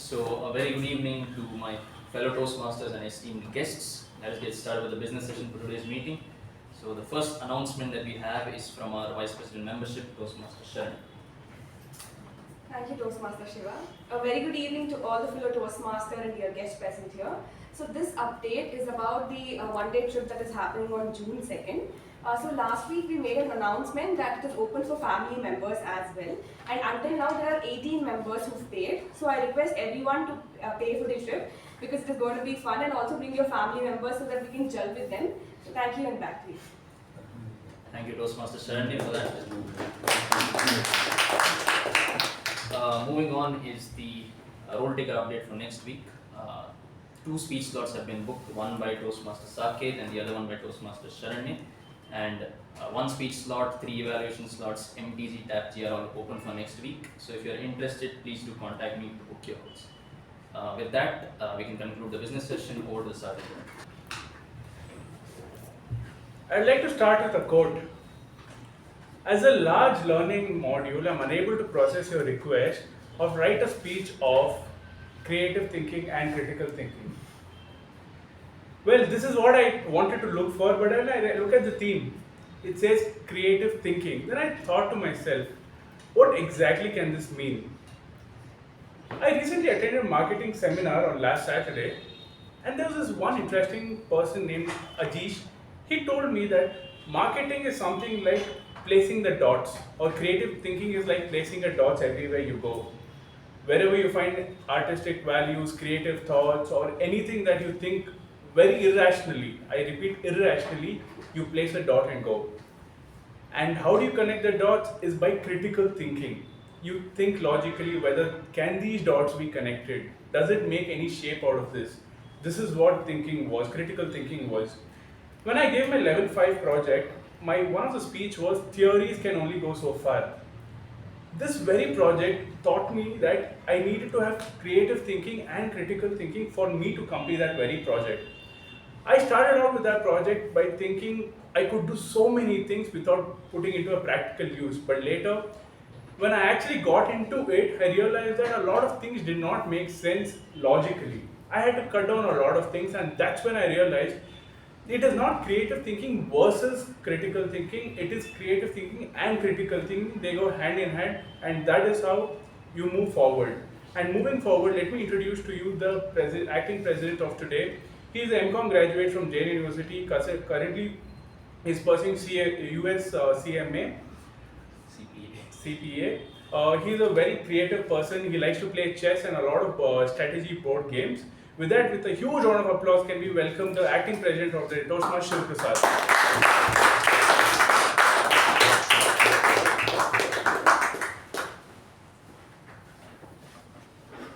So, a very good evening to my fellow Toastmasters and esteemed guests. Let us get started with the business session for today's meeting. So, the first announcement that we have is from our Vice President Membership, Toastmaster Sharanye. Thank you, Toastmaster Shiva. A very good evening to all the fellow Toastmaster and dear guests present here. So this update is about the one-day trip that is happening on June 2nd. So last week we made an announcement that it is open for family members as well. And until now there are 18 members who've paid. So I request everyone to pay for the trip because it is going to be fun, and also bring your family members so that we can gel with them. So thank you, and back to you. Thank you, Toastmaster Sharanye, for that. Moving on is the roll taker update for next week. Two speech slots have been booked, one by Toastmaster Saketh and the other one by Toastmaster Sharanye. And one speech slot, 3 evaluation slots, MTG, TAPG are all open for next week. So if you are interested, please do contact me to book your house. With that, we can conclude the business session. Over to the Sarthak. I'd like to start with a quote. As a large learning module, I'm unable to process your request of write a speech of creative thinking and critical thinking. Well, this is what I wanted to look for, but when I look at the theme, it says creative thinking. Then I thought to myself, what exactly can this mean? I recently attended a marketing seminar on last Saturday, and there was this one interesting person named Ajish. He told me that marketing is something like placing the dots, or creative thinking is like placing the dots everywhere you go. Wherever you find artistic values, creative thoughts, or anything that you think very irrationally, I repeat irrationally, you place a dot and go. And how do you connect the dots is by critical thinking. You think logically whether can these dots be connected? Does it make any shape out of this? This is what thinking was, critical thinking was. When I gave my level 5 project, one of the speech was theories can only go so far. This very project taught me that I needed to have creative thinking and critical thinking for me to complete that very project. I started out with that project by thinking I could do so many things without putting into a practical use. But later, when I actually got into it, I realized that a lot of things did not make sense logically. I had to cut down a lot of things, and that's when I realized it is not creative thinking versus critical thinking, it is creative thinking and critical thinking. They go hand in hand, and that is how you move forward. And moving forward, let me introduce to you the acting president of today. He is an MCom graduate from Jain University. Currently, he is pursuing US CMA, CPA. He is a very creative person. He likes to play chess and a lot of strategy board games. With that, with a huge round of applause, can we welcome the acting president of the Toastmasters, Shivaprasad.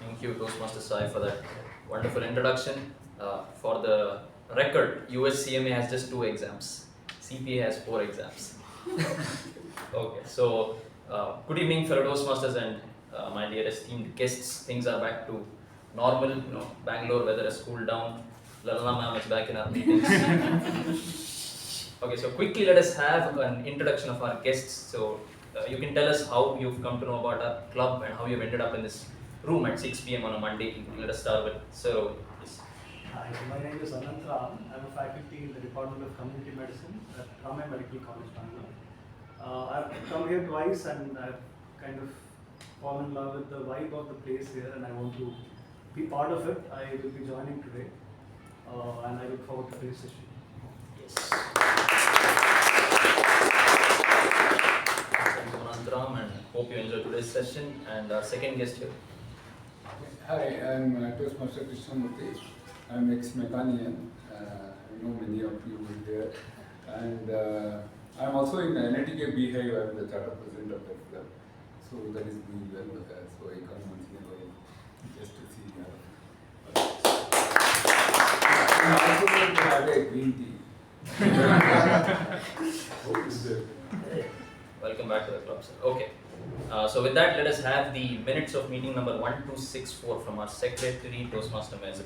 Thank you, Toastmaster Sai, for that wonderful introduction. For the record, US CMA has just 2 exams. CPA has 4 exams. Okay, so good evening, fellow Toastmasters and my dear esteemed guests. Things are back to normal, Bangalore weather has cooled down. Lalana ma'am is back in our meetings. Okay, so quickly let us have an introduction of our guests. So you can tell us how you've come to know about our club and how you've ended up in this room at 6 p.m. on a Monday. Let us start with Sir. Hi, my name is Ananthram. I'm a faculty in the Department of Community Medicine at Ramay Medical College, Bangalore. I've come here twice and I've kind of fallen in love with the vibe of the place here, and I want to be part of it. I will be joining today, and I look forward to today's session. Yes. Thank you, Ananthram, and hope you enjoy today's session. And our second guest here. Hi, I'm Toastmaster Krishna Murthy. I'm ex-Mechanician. I know many of you will there. And I'm also in the NITK Beehive. I'm the charter president of that club. So that is doing well. So I come once in a while just to see. I'm also going to have a green tea. Welcome back to the club, sir. Okay. So with that, let us have the minutes of meeting number 1264 from our secretary, Toastmaster Mehjabin.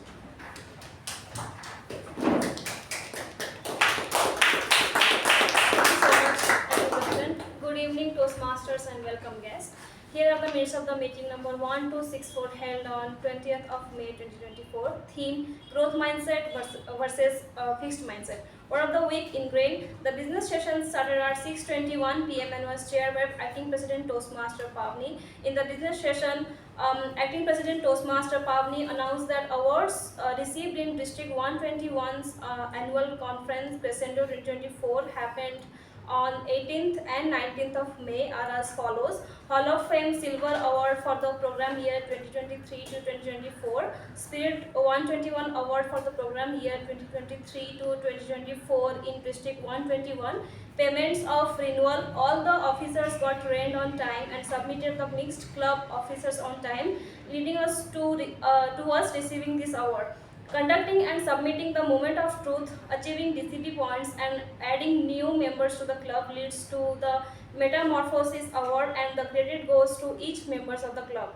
Good evening, Toastmasters and welcome guests. Here are the minutes of the meeting number 1264 held on 20th of May 2024. Theme: Growth Mindset versus Fixed Mindset. Word of the week: ingrained. The business session started at 6:21 p.m. and was chaired by Acting President Toastmaster Pavani. In the business session, Acting President Toastmaster Pavani announced that awards received in District 121's annual conference Crescendo 2024 happened on 18th and 19th of May are as follows. Hall of Fame Silver Award for the program year 2023 to 2024. Spirit 121 Award for the program year 2023 to 2024 in District 121. Payments of renewal. All the officers got trained on time and submitted the mixed club officers on time, leading us to us receiving this award. Conducting and submitting the moment of truth, achieving DCP points and adding new members to the club leads to the Metamorphosis Award, and the credit goes to each members of the club.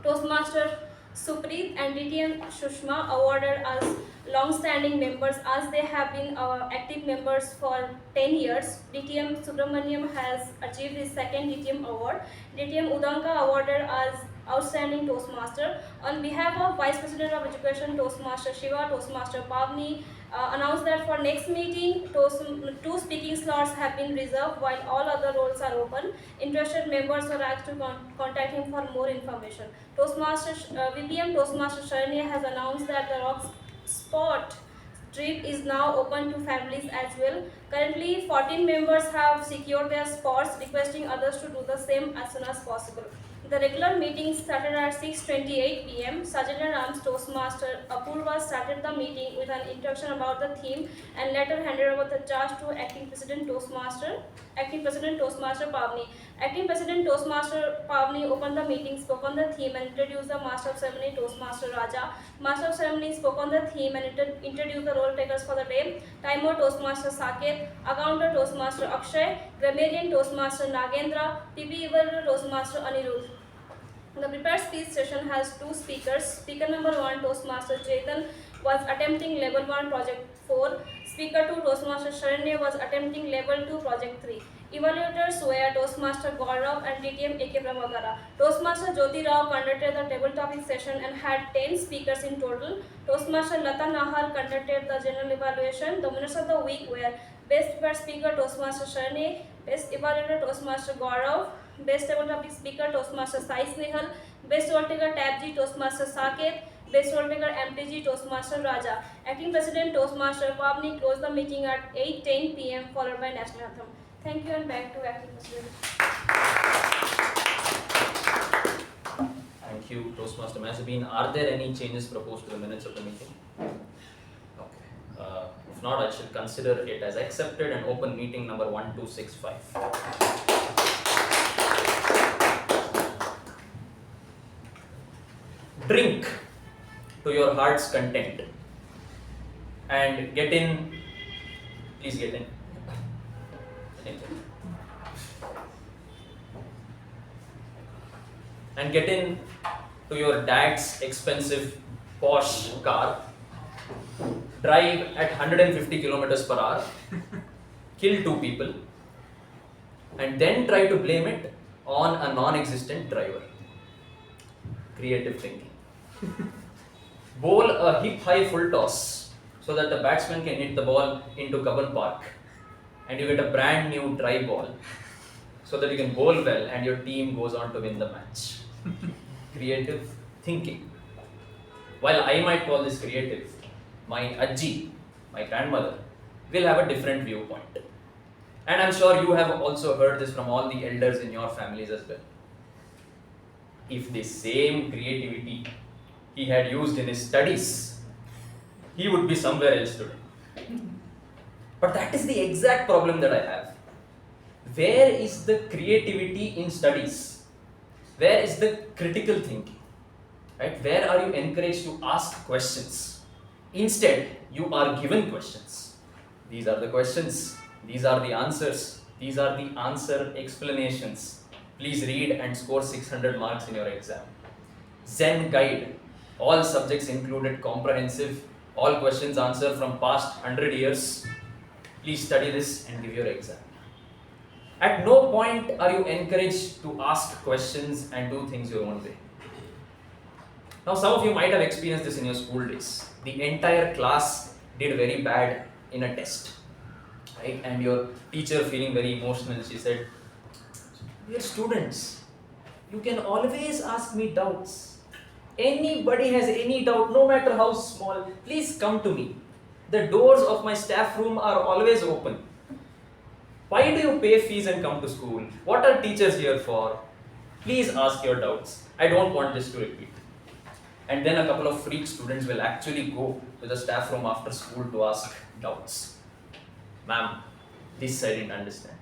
Toastmaster Supreet and DTM Shushma awarded as long-standing members as they have been active members for 10 years. DTM Subramaniam has achieved his second DTM award. DTM Udanka awarded as Outstanding Toastmaster. On behalf of Vice President of Education Toastmaster Shiva, Toastmaster Pavani announced that for next meeting, 2 speaking slots have been reserved while all other roles are open. Interested members are asked to contact him for more information. VPM Toastmaster Sharanye has announced that the Rock Spot trip is now open to families as well. Currently, 14 members have secured their spots, requesting others to do the same as soon as possible. The regular meeting started at 6:28 p.m. Sajjan Ram's Toastmaster Apoorva started the meeting with an introduction about the theme and later handed over the charge to Acting President Toastmaster Pavani. Acting President Toastmaster Pavani opened the meeting, spoke on the theme and introduced the Master of Ceremony Toastmaster Raja. Master of Ceremony spoke on the theme and introduced the role takers for the day. Timer Toastmaster Saketh, Accountant Toastmaster Akshay, Grammarian Toastmaster Nagendra, PP Evaluator Toastmaster Anirudh. The prepared speech session has 2 speakers. Speaker number 1, Toastmaster Chetan, was attempting level 1 project 4. Speaker 2, Toastmaster Sharanye, was attempting level 2 project 3. Evaluators were Toastmaster Gaurav and DTM AK Prabhakara. Toastmaster Jyothi conducted the table topic session and had 10 speakers in total. Toastmaster Lata Nahar conducted the general evaluation. The winners of the week were Best Prepared Speaker Toastmaster Sharanye, Best Evaluator Toastmaster Gaurav, Best Table Topic Speaker Toastmaster Sai Snehal, Best Role Taker TAPG Toastmaster Saketh, Best Role Taker MTG Toastmaster Raja. Acting President Toastmaster Pavani closed the meeting at 8:10 p.m. followed by National Anthem. Thank you, and back to Acting President. Thank you, Toastmaster Mehjabin. Are there any changes proposed to the minutes of the meeting? Okay. If not, I should consider it as accepted and open meeting number 1265. Drink to your heart's content and get in. Please get in. And get in to your dad's expensive posh car, drive at 150 kilometers per hour, kill 2 people, and then try to blame it on a non-existent driver. Creative thinking. Bowl a hip-high full toss so that the batsman can hit the ball into Cubbon Park, and you get a brand new dry ball so that you can bowl well and your team goes on to win the match. Creative thinking. While I might call this creative, my Ajji, my grandmother, will have a different viewpoint. And I'm sure you have also heard this from all the elders in your families as well. If the same creativity he had used in his studies, he would be somewhere else today. But that is the exact problem that I have. Where is the creativity in studies? Where is the critical thinking? Right? Where are you encouraged to ask questions? Instead, you are given questions. These are the questions. These are the answers. These are the answer explanations. Please read and score 600 marks in your exam. Zen guide. All subjects included, comprehensive. All questions answered from past 100 years. Please study this and give your exam. At no point are you encouraged to ask questions and do things your own way. Now, some of you might have experienced this in your school days. The entire class did very bad in a test, right? And your teacher, feeling very emotional, she said, "We are students. You can always ask me doubts. Anybody has any doubt, no matter how small, please come to me. The doors of my staff room are always open. Why do you pay fees and come to school? What are teachers here for? Please ask your doubts. I don't want this to repeat." And then a couple of freak students will actually go to the staff room after school to ask doubts. "Ma'am, this I didn't understand."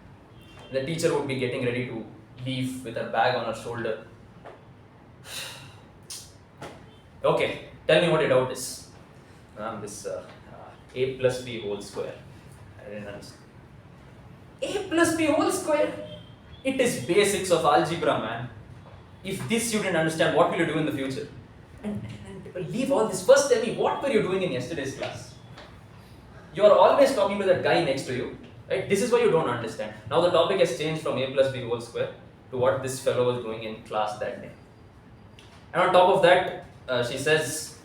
The teacher would be getting ready to leave with her bag on her shoulder. "Okay, tell me what your doubt is." "Ma'am, this a plus b whole square. I didn't understand." "A plus b whole square? It is basics of algebra, man. If this you didn't understand, what will you do in the future? And leave all this. First tell me, what were you doing in yesterday's class? You are always talking to that guy next to you, right? This is why you don't understand." Now the topic has changed from a plus b whole square to what this fellow was doing in class that day. And on top of that, she says,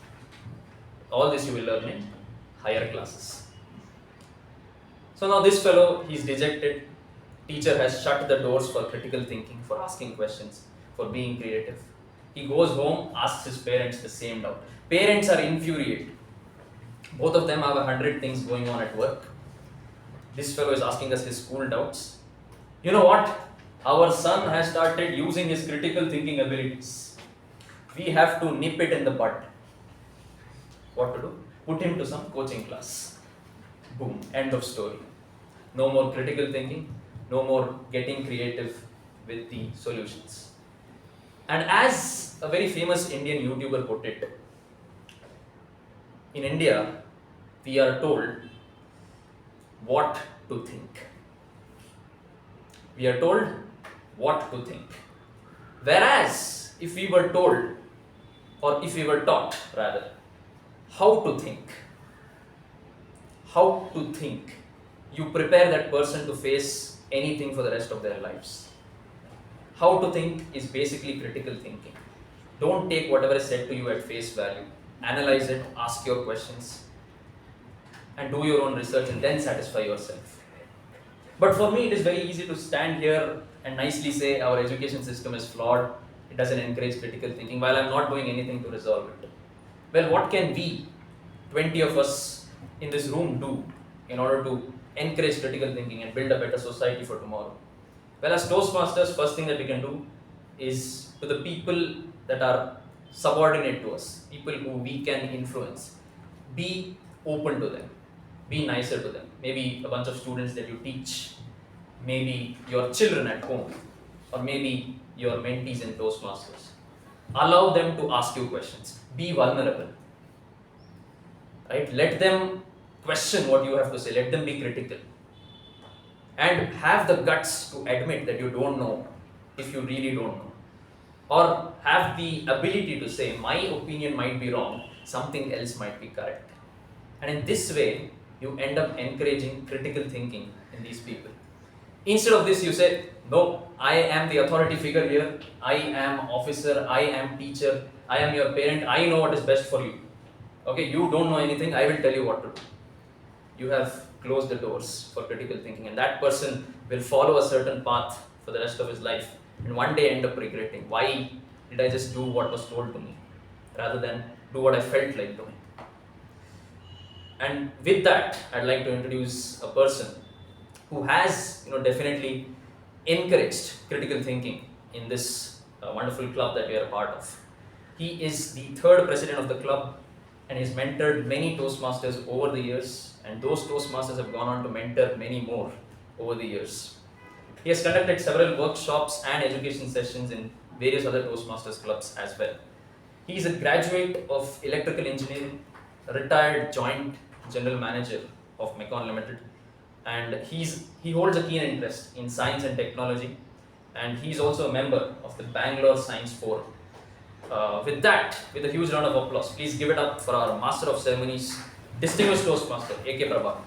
all this you will learn in higher classes. So now this fellow, he's dejected. Teacher has shut the doors for critical thinking, for asking questions, for being creative. He goes home, asks his parents the same doubt. Parents are infuriated. Both of them have 100 things going on at work. This fellow is asking us his school doubts. You know what? Our son has started using his critical thinking abilities. We have to nip it in the bud. What to do? Put him to some coaching class. Boom. End of story. No more critical thinking. No more getting creative with the solutions. And as a very famous Indian YouTuber put it, in India, we are told what to think. We are told what to think. Whereas, if we were told, or if we were taught rather, how to think, you prepare that person to face anything for the rest of their lives. How to think is basically critical thinking. Don't take whatever is said to you at face value. Analyze it, ask your questions, and do your own research and then satisfy yourself. But for me, it is very easy to stand here and nicely say our education system is flawed, it doesn't encourage critical thinking, while I'm not doing anything to resolve it. Well, what can we, 20 of us in this room, do in order to encourage critical thinking and build a better society for tomorrow? Well, as Toastmasters, first thing that we can do is to the people that are subordinate to us, people who we can influence, be open to them, be nicer to them. Maybe a bunch of students that you teach, maybe your children at home, or maybe your mentees in Toastmasters. Allow them to ask you questions. Be vulnerable. Right? Let them question what you have to say. Let them be critical. And have the guts to admit that you don't know if you really don't know. Or have the ability to say, my opinion might be wrong, something else might be correct. And in this way, you end up encouraging critical thinking in these people. Instead of this, you say, no, I am the authority figure here, I am officer, I am teacher, I am your parent, I know what is best for you. Okay, you don't know anything, I will tell you what to do. You have closed the doors for critical thinking, and that person will follow a certain path for the rest of his life and one day end up regretting, why did I just do what was told to me rather than do what I felt like doing. And with that, I'd like to introduce a person who has definitely encouraged critical thinking in this wonderful club that we are a part of. He is the third president of the club and he's mentored many Toastmasters over the years, and those Toastmasters have gone on to mentor many more over the years. He has conducted several workshops and education sessions in various other Toastmasters clubs as well. He is a graduate of electrical engineering, a retired joint general manager of Mecon Limited, and he holds a keen interest in science and technology, and he's also a member of the Bangalore Science Forum. With that, with a huge round of applause, please give it up for our Master of Ceremonies, distinguished Toastmaster, A.K. Prabhakara.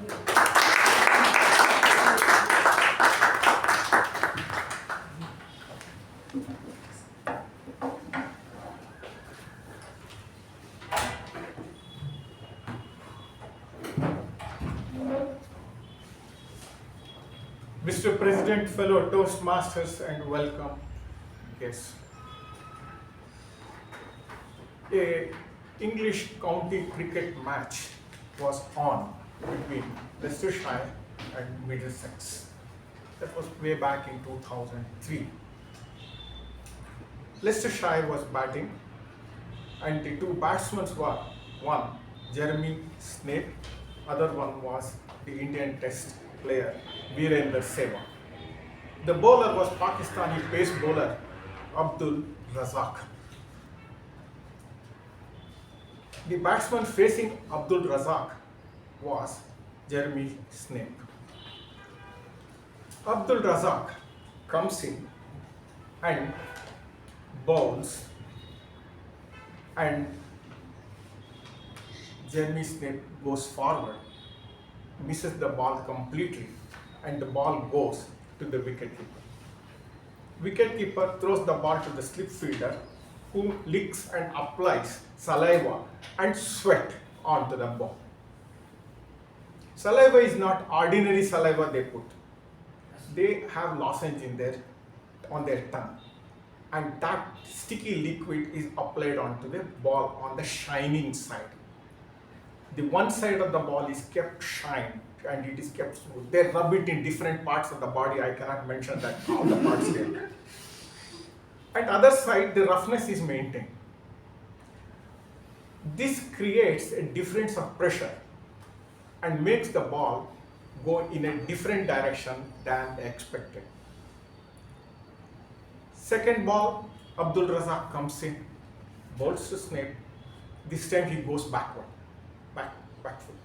Mr. President, fellow Toastmasters, and welcome guests. A English county cricket match was on between Leicestershire and Middlesex. That was way back in 2003. Leicestershire was batting, and the two batsmen were one Jeremy Snape, other one was the Indian Test player Virender Sehwag. The bowler was Pakistani pace bowler Abdul Razak. The batsman facing Abdul Razak was Jeremy Snape. Abdul Razak comes in and bowls, and Jeremy Snape goes forward, misses the ball completely, and the ball goes to the wicketkeeper. Wicketkeeper throws the ball to the slip fielder, who licks and applies saliva and sweat onto the ball. Saliva is not ordinary saliva they put. They have lozenge on their tongue, and that sticky liquid is applied onto the ball on the shining side. The one side of the ball is kept shine and it is kept smooth. They rub it in different parts of the body. I cannot mention that all the parts there. And other side, the roughness is maintained. This creates a difference of pressure and makes the ball go in a different direction than expected. Second ball, Abdul Razak comes in, bowls to Snape. This time he goes backward, back foot,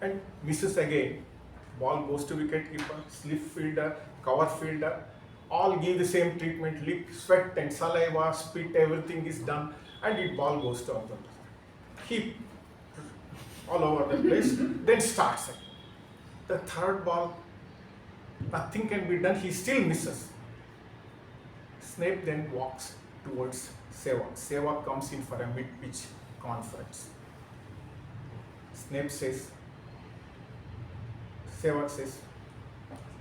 and misses again. Ball goes to wicketkeeper, slip fielder, cover fielder. All give the same treatment, lick, sweat and saliva, spit, everything is done, and the ball goes to Abdul Razak. He all over the place, then starts it. The third ball, nothing can be done, he still misses. Snape then walks towards Sehwag. Sehwag comes in for a mid-pitch conference. Snape says, Sehwag says,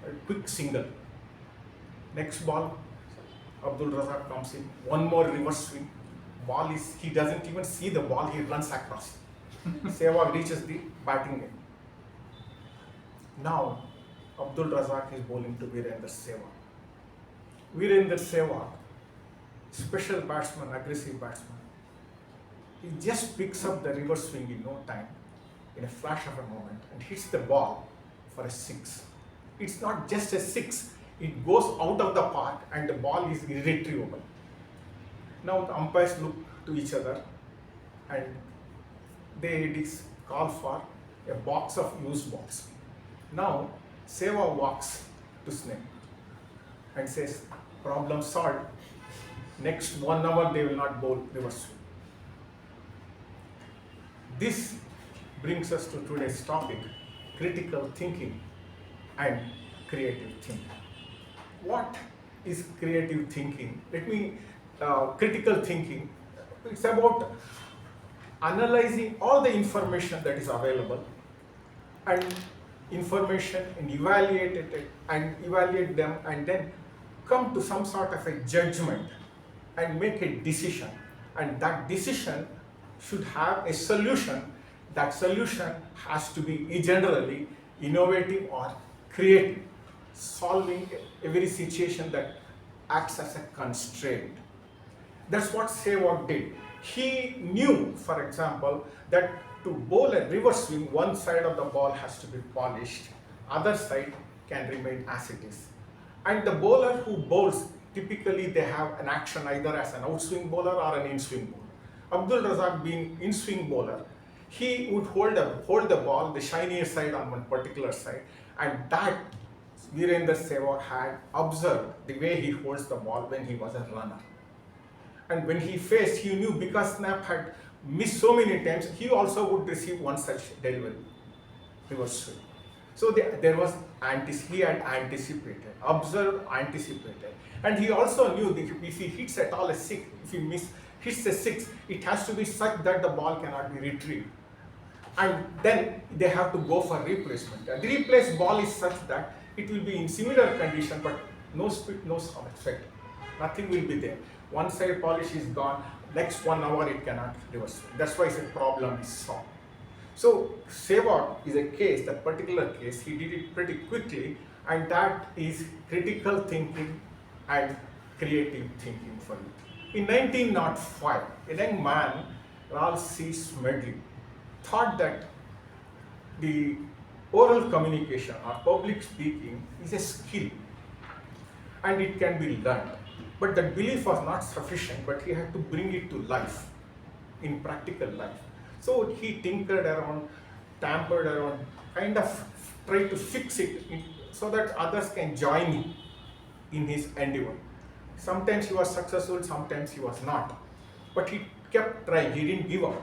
a quick single. Next ball, Abdul Razak comes in, one more reverse swing. Ball is, he doesn't even see the ball, he runs across. Sehwag reaches the batting end. Now, Abdul Razak is bowling to Virender Sehwag. Virender Sehwag, special batsman, aggressive batsman. He just picks up the reverse swing in no time, in a flash of a moment, and hits the ball for a six. It's not just a six, it goes out of the park and the ball is irretrievable. Now the umpires look to each other and they call for a box of used balls. Now Sehwag walks to Snape and says, problem solved. Next 1 hour they will not bowl reverse swing. This brings us to today's topic, critical thinking and creative thinking. What is creative thinking? Critical thinking, it's about analyzing all the information that is available and evaluate them and then come to some sort of a judgment and make a decision, and that decision should have a solution. That solution has to be generally innovative or creative, solving every situation that acts as a constraint. That's what Sehwag did. He knew, for example, that to bowl a reverse swing, one side of the ball has to be polished, other side can remain as it is. And the bowler who bowls, typically they have an action either as an outswing bowler or an in-swing bowler. Abdul Razak being in-swing bowler, he would hold the ball, the shinier side on one particular side, and that Virender Sehwag had observed the way he holds the ball when he was a runner. And when he faced, he knew because Snap had missed so many times, he also would receive one such delivery, reverse swing. So there was he had anticipated, observed, anticipated, and he also knew that if he hits at all a six, if he hits a six, it has to be such that the ball cannot be retrieved, and then they have to go for replacement. The replaced ball is such that it will be in similar condition, but no speed, no sound effect. Nothing will be there. One side polish is gone, next 1 hour it cannot reverse. That's why the problem is solved. So Seva is a case, that particular case, he did it pretty quickly, and that is critical thinking and creative thinking for you. In 1905, a young man, Ralph C. Smedley, thought that the oral communication or public speaking is a skill and it can be learned. But that belief was not sufficient, but he had to bring it to life, in practical life. So he tinkered around, tampered around, kind of tried to fix it so that others can join him in his endeavor. Sometimes he was successful, sometimes he was not. But he kept trying, he didn't give up.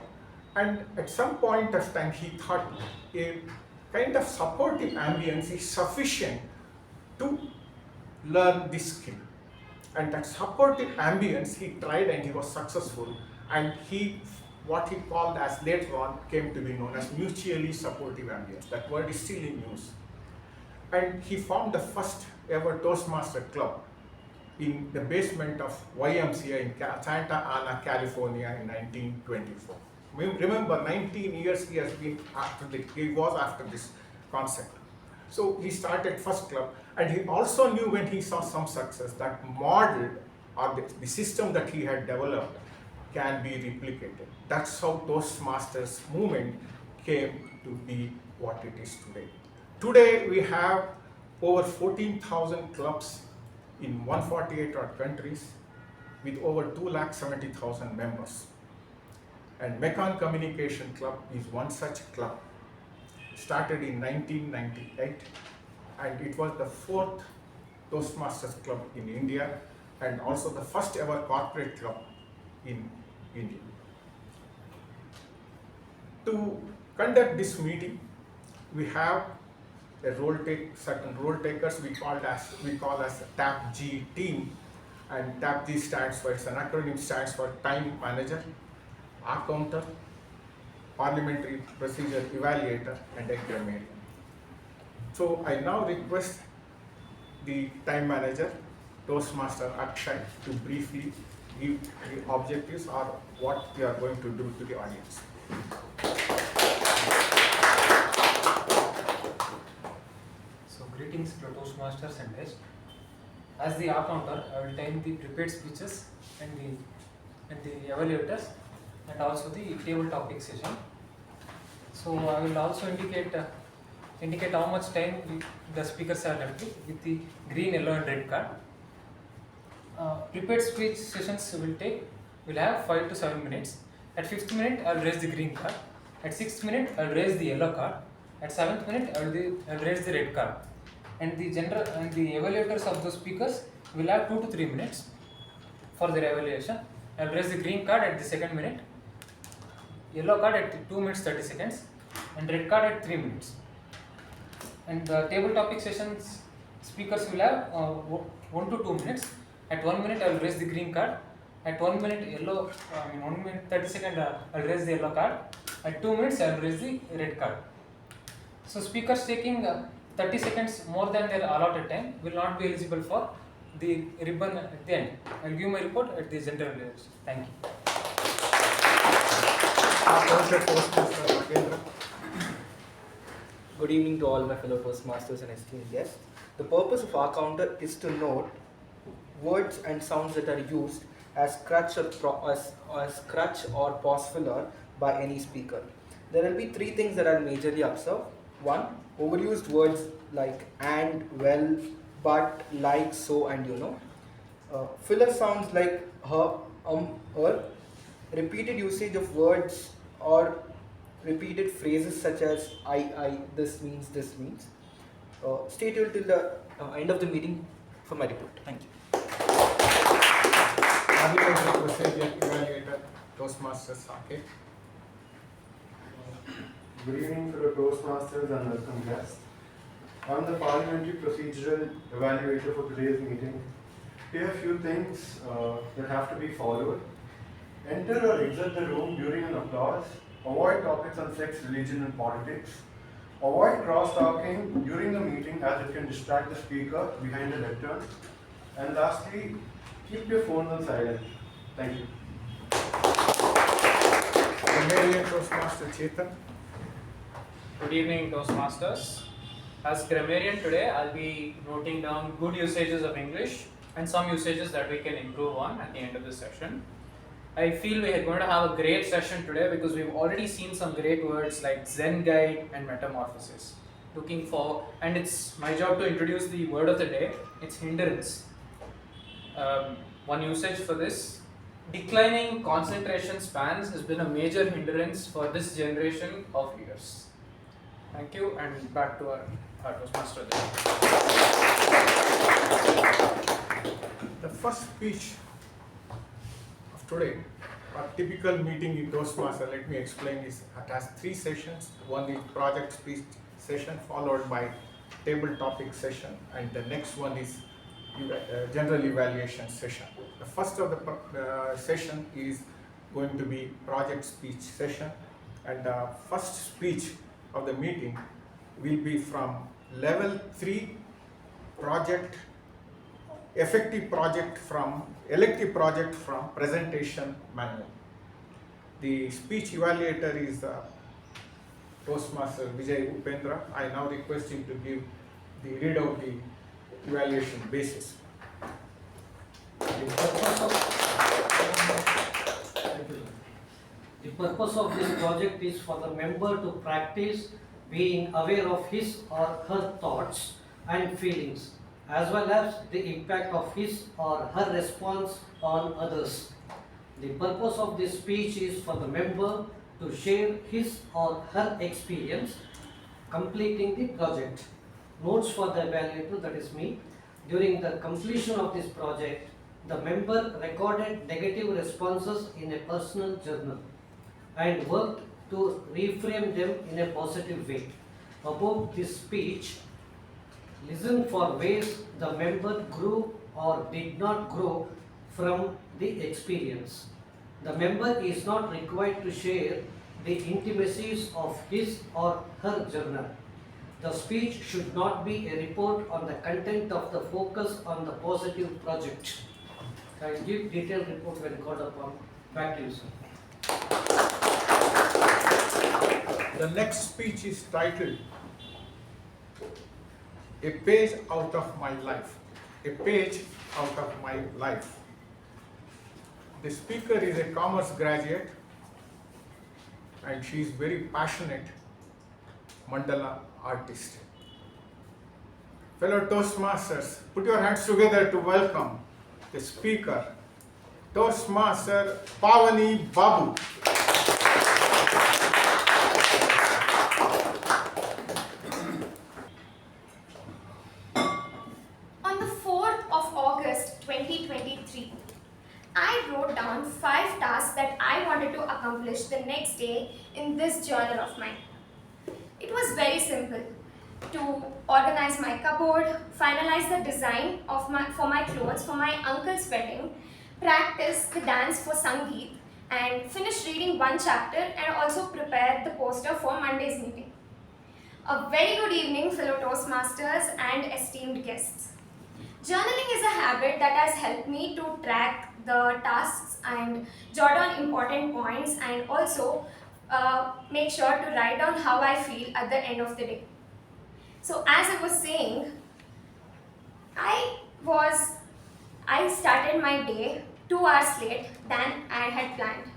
And at some point of time, he thought a kind of supportive ambience is sufficient to learn this skill. And that supportive ambience he tried and he was successful, and what he called as later on came to be known as mutually supportive ambience. That word is still in use. And he formed the first ever Toastmaster club in the basement of YMCA in Santa Ana, California in 1924. Remember, 19 years he has been he was after this concept. So he started first club, and he also knew when he saw some success that model or the system that he had developed can be replicated. That's how Toastmasters movement came to be what it is today. Today we have over 14,000 clubs in 148 odd countries with over 270,000 members. And Mekong Communication Club is one such club. Started in 1998, and it was the 4th Toastmasters club in India and also the first ever corporate club in India. To conduct this meeting, we have certain role takers we call as the TAPG team, and TAPG stands for, it's an acronym, stands for Time Manager, Accountant, Parliamentary Procedure Evaluator, and a Grammarian. So I now request the Time Manager, Toastmaster Akshay, to briefly give the objectives or what we are going to do to the audience. So greetings to Toastmasters and guests. As the accountant, I will tell the prepared speeches and the evaluators and also the table topic session. So I will also indicate how much time the speakers are left with the green, yellow and red card. Prepared speech sessions will have 5 to 7 minutes. At 5th minute, I will raise the green card. At 6th minute, I will raise the yellow card. At 7th minute, I will raise the red card. And the evaluators of the speakers will have 2 to 3 minutes for their evaluation. I will raise the green card at the 2nd minute, yellow card at 2 minutes 30 seconds, and red card at 3 minutes. And the table topic sessions speakers will have 1 to 2 minutes. At 1 minute, I will raise the green card. At 1 minute 1 minute 30 seconds, I will raise the yellow card. At 2 minutes, I will raise the red card. So speakers taking 30 seconds more than their allotted time will not be eligible for the ribbon at the end. I will give my report at the general evaluation. Thank you. Nagendra. Good evening to all my fellow Toastmasters and esteemed guests. The purpose of our counter is to note words and sounds that are used as crutch or pause filler by any speaker. There will be 3 things that I'll majorly observe. 1. Overused words like and, well, but, like, so and you know. Filler sounds like her, her. Repeated usage of words or repeated phrases such as I, this means, this means. Stay tuned till the end of the meeting for my report. Thank you. Parliamentary Procedure Evaluator, Toastmasters Saketh. Good evening to the Toastmasters and welcome guests. I'm the Parliamentary Procedural Evaluator for today's meeting. Here are a few things that have to be followed. Enter or exit the room during an applause. Avoid topics on sex, religion and politics. Avoid cross-talking during the meeting as it can distract the speaker behind the lectern. And lastly, keep your phones on silent. Thank you. Grammarian Toastmaster Chetan. Good evening, Toastmasters. As grammarian today, I'll be noting down good usages of English and some usages that we can improve on at the end of the session. I feel we are going to have a great session today because we've already seen some great words like Zen guide and metamorphosis. Looking for, and it's my job to introduce the word of the day. It's hindrance. One usage for this: declining concentration spans has been a major hindrance for this generation of leaders. Thank you, and back to our Toastmaster there. The first speech of today, a typical meeting in Toastmaster, let me explain, it has 3 sessions. One is project speech session followed by table topic session, and the next one is general evaluation session. The first of the session is going to be project speech session, and the first speech of the meeting will be from level 3 project, effective project from, elective project from presentation manual. The speech evaluator is Toastmaster Vijay Upendra. I now request him to give the read out the evaluation basis. The purpose of this project is for the member to practice being aware of his or her thoughts and feelings, as well as the impact of his or her response on others. The purpose of this speech is for the member to share his or her experience completing the project. Notes for the evaluator, that is me. During the completion of this project, the member recorded negative responses in a personal journal and worked to reframe them in a positive way. About this speech, listen for ways the member grew or did not grow from the experience. The member is not required to share the intimacies of his or her journal. The speech should not be a report on the content of the focus on the positive project. I will give detailed report when called upon. Back to you, sir. The next speech is titled A Page Out of My Life. A Page Out of My Life. The speaker is a commerce graduate and she is very passionate mandala artist. Fellow Toastmasters, put your hands together to welcome the speaker, Toastmaster Pavani Babu. On the 4th of August 2023, I wrote down 5 tasks that I wanted to accomplish the next day in this journal of mine. It was very simple: to organize my cupboard, finalize the design of for my clothes for my uncle's wedding, practice the dance for Sangeet, and finish reading 1 chapter and also prepare the poster for Monday's meeting. A very good evening, fellow Toastmasters and esteemed guests. Journaling is a habit that has helped me to track the tasks and jot down important points, and also make sure to write down how I feel at the end of the day. So as I was saying, I started my day 2 hours late than I had planned.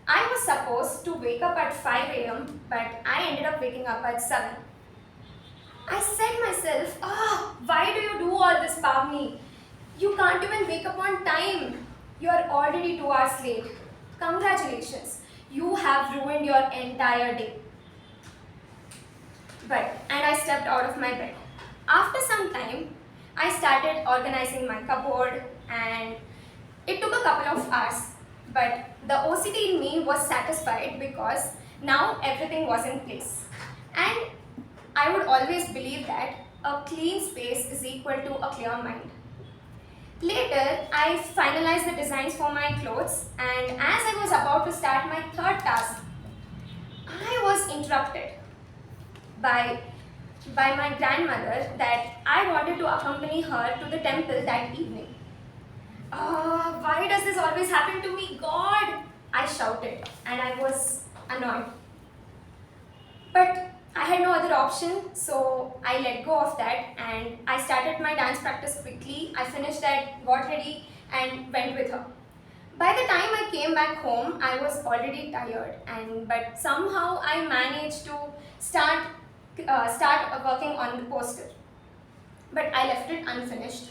I was supposed to wake up at 5 a.m. but I ended up waking up at 7. I said myself, why do you do all this, Pavani? You can't even wake up on time. You are already 2 hours late. Congratulations. You have ruined your entire day. And I stepped out of my bed. After some time, I started organizing my cupboard and it took a couple of hours. But the OCD in me was satisfied because now everything was in place. And I would always believe that a clean space is equal to a clear mind. Later, I finalized the designs for my clothes, and as I was about to start my 3rd task, I was interrupted by my grandmother that I wanted to accompany her to the temple that evening. Why does this always happen to me, God? I shouted and I was annoyed. But I had no other option, so I let go of that and I started my dance practice quickly. I finished that, got ready, and went with her. By the time I came back home, I was already tired, but somehow I managed to start working on the poster. But I left it unfinished.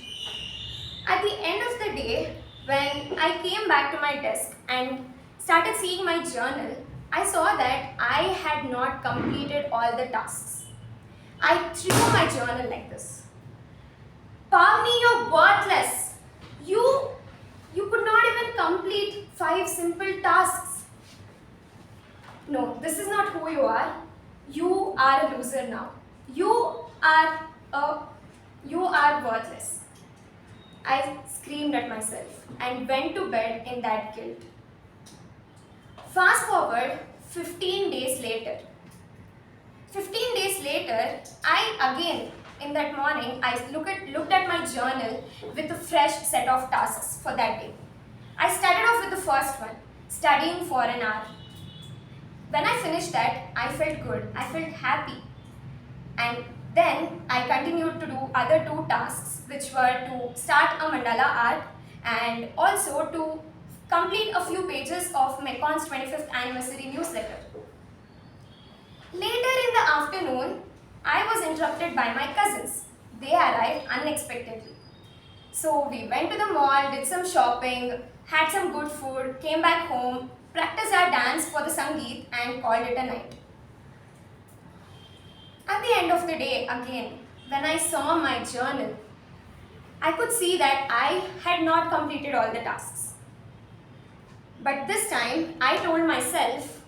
At the end of the day, when I came back to my desk and started seeing my journal, I saw that I had not completed all the tasks. I threw my journal like this. Pavani, you're worthless. You could not even complete 5 simple tasks. No, this is not who you are. You are a loser now. You are worthless. I screamed at myself and went to bed in that guilt. Fast forward 15 days later. 15 days later, in that morning, I looked at my journal with a fresh set of tasks for that day. I started off with the first one, studying for an hour. When I finished that, I felt good, I felt happy. And then I continued to do other 2 tasks, which were to start a mandala art and also to complete a few pages of Mecon's 25th anniversary newsletter. Later in the afternoon, I was interrupted by my cousins. They arrived unexpectedly. So we went to the mall, did some shopping, had some good food, came back home, practiced our dance for the Sangeet and called it a night. At the end of the day, again, when I saw my journal, I could see that I had not completed all the tasks. But this time, I told myself,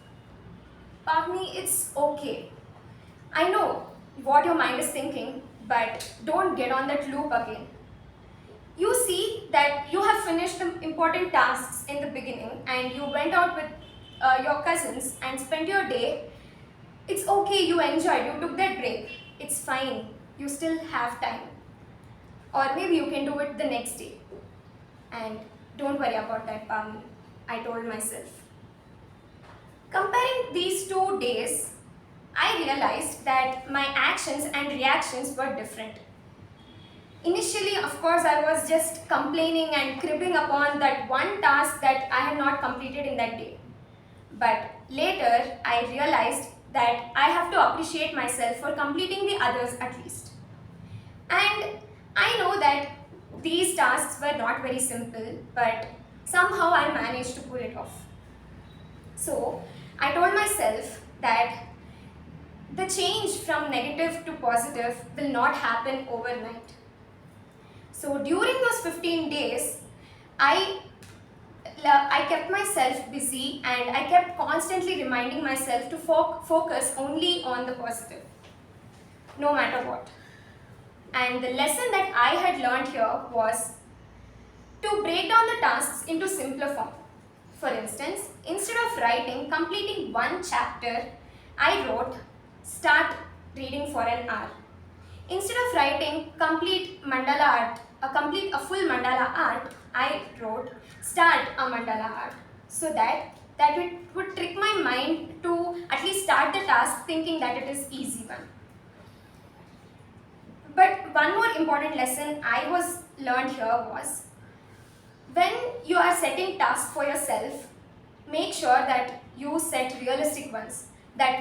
Pavani, it's okay. I know what your mind is thinking, but don't get on that loop again. You see that you have finished the important tasks in the beginning and you went out with your cousins and spent your day. It's okay, you enjoyed, you took that break. It's fine, you still have time. Or maybe you can do it the next day. And don't worry about that, Pavani, I told myself. Comparing these 2 days, I realized that my actions and reactions were different. Initially, of course, I was just complaining and cribbing upon that one task that I had not completed in that day. But later, I realized that I have to appreciate myself for completing the others at least. And I know that these tasks were not very simple, but somehow I managed to pull it off. So, I told myself that the change from negative to positive will not happen overnight. So during those 15 days, I kept myself busy and I kept constantly reminding myself to focus only on the positive, no matter what. And the lesson that I had learned here was to break down the tasks into simpler form. For instance, instead of completing 1 chapter, I wrote, start reading for an hour. Instead of writing, complete a full mandala art, I wrote, start a mandala art. So that it would trick my mind to at least start the task thinking that it is easy one. But one more important lesson I learned here was, when you are setting tasks for yourself, make sure that you set realistic ones,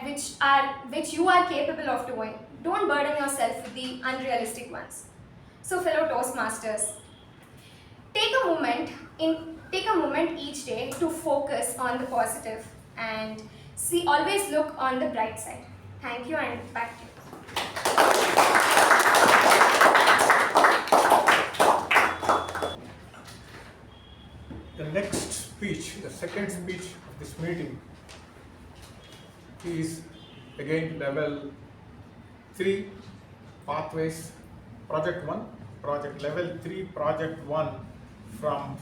which you are capable of doing. Don't burden yourself with the unrealistic ones. So fellow Toastmasters, take a moment each day to focus on the positive and always look on the bright side. Thank you and back to you. The next speech, the second speech of this meeting, is again level 3 pathways, project 1, project level 3, project 1 from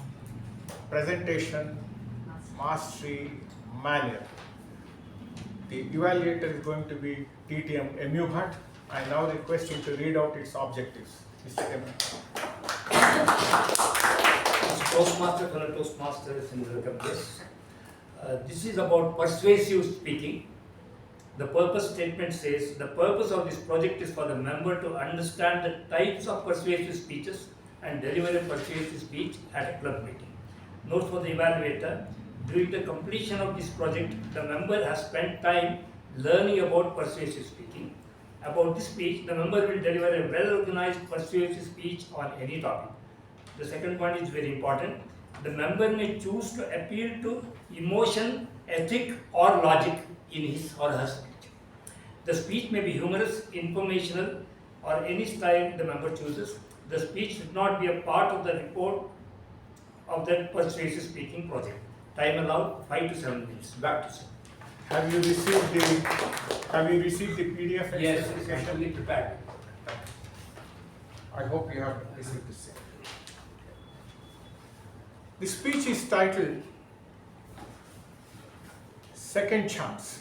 presentation mastery manual. The evaluator is going to be TTM U Bhat. I now request him to read out its objectives. Mr. M. Toastmaster, fellow Toastmasters, and welcome guests. This is about persuasive speaking. The purpose statement says, the purpose of this project is for the member to understand the types of persuasive speeches and deliver a persuasive speech at a club meeting. Note for the evaluator, during the completion of this project, the member has spent time learning about persuasive speaking. About this speech, the member will deliver a well-organized persuasive speech on any topic. The second point is very important. The member may choose to appeal to emotion, ethic, or logic in his or her speech. The speech may be humorous, informational, or any style the member chooses. The speech should not be a part of the report of that persuasive speaking project. Time allowed 5 to 7 minutes. Back to sir. Have you received the PDF? Yes, I am fully prepared. I hope you have received the same. The speech is titled Second Chance.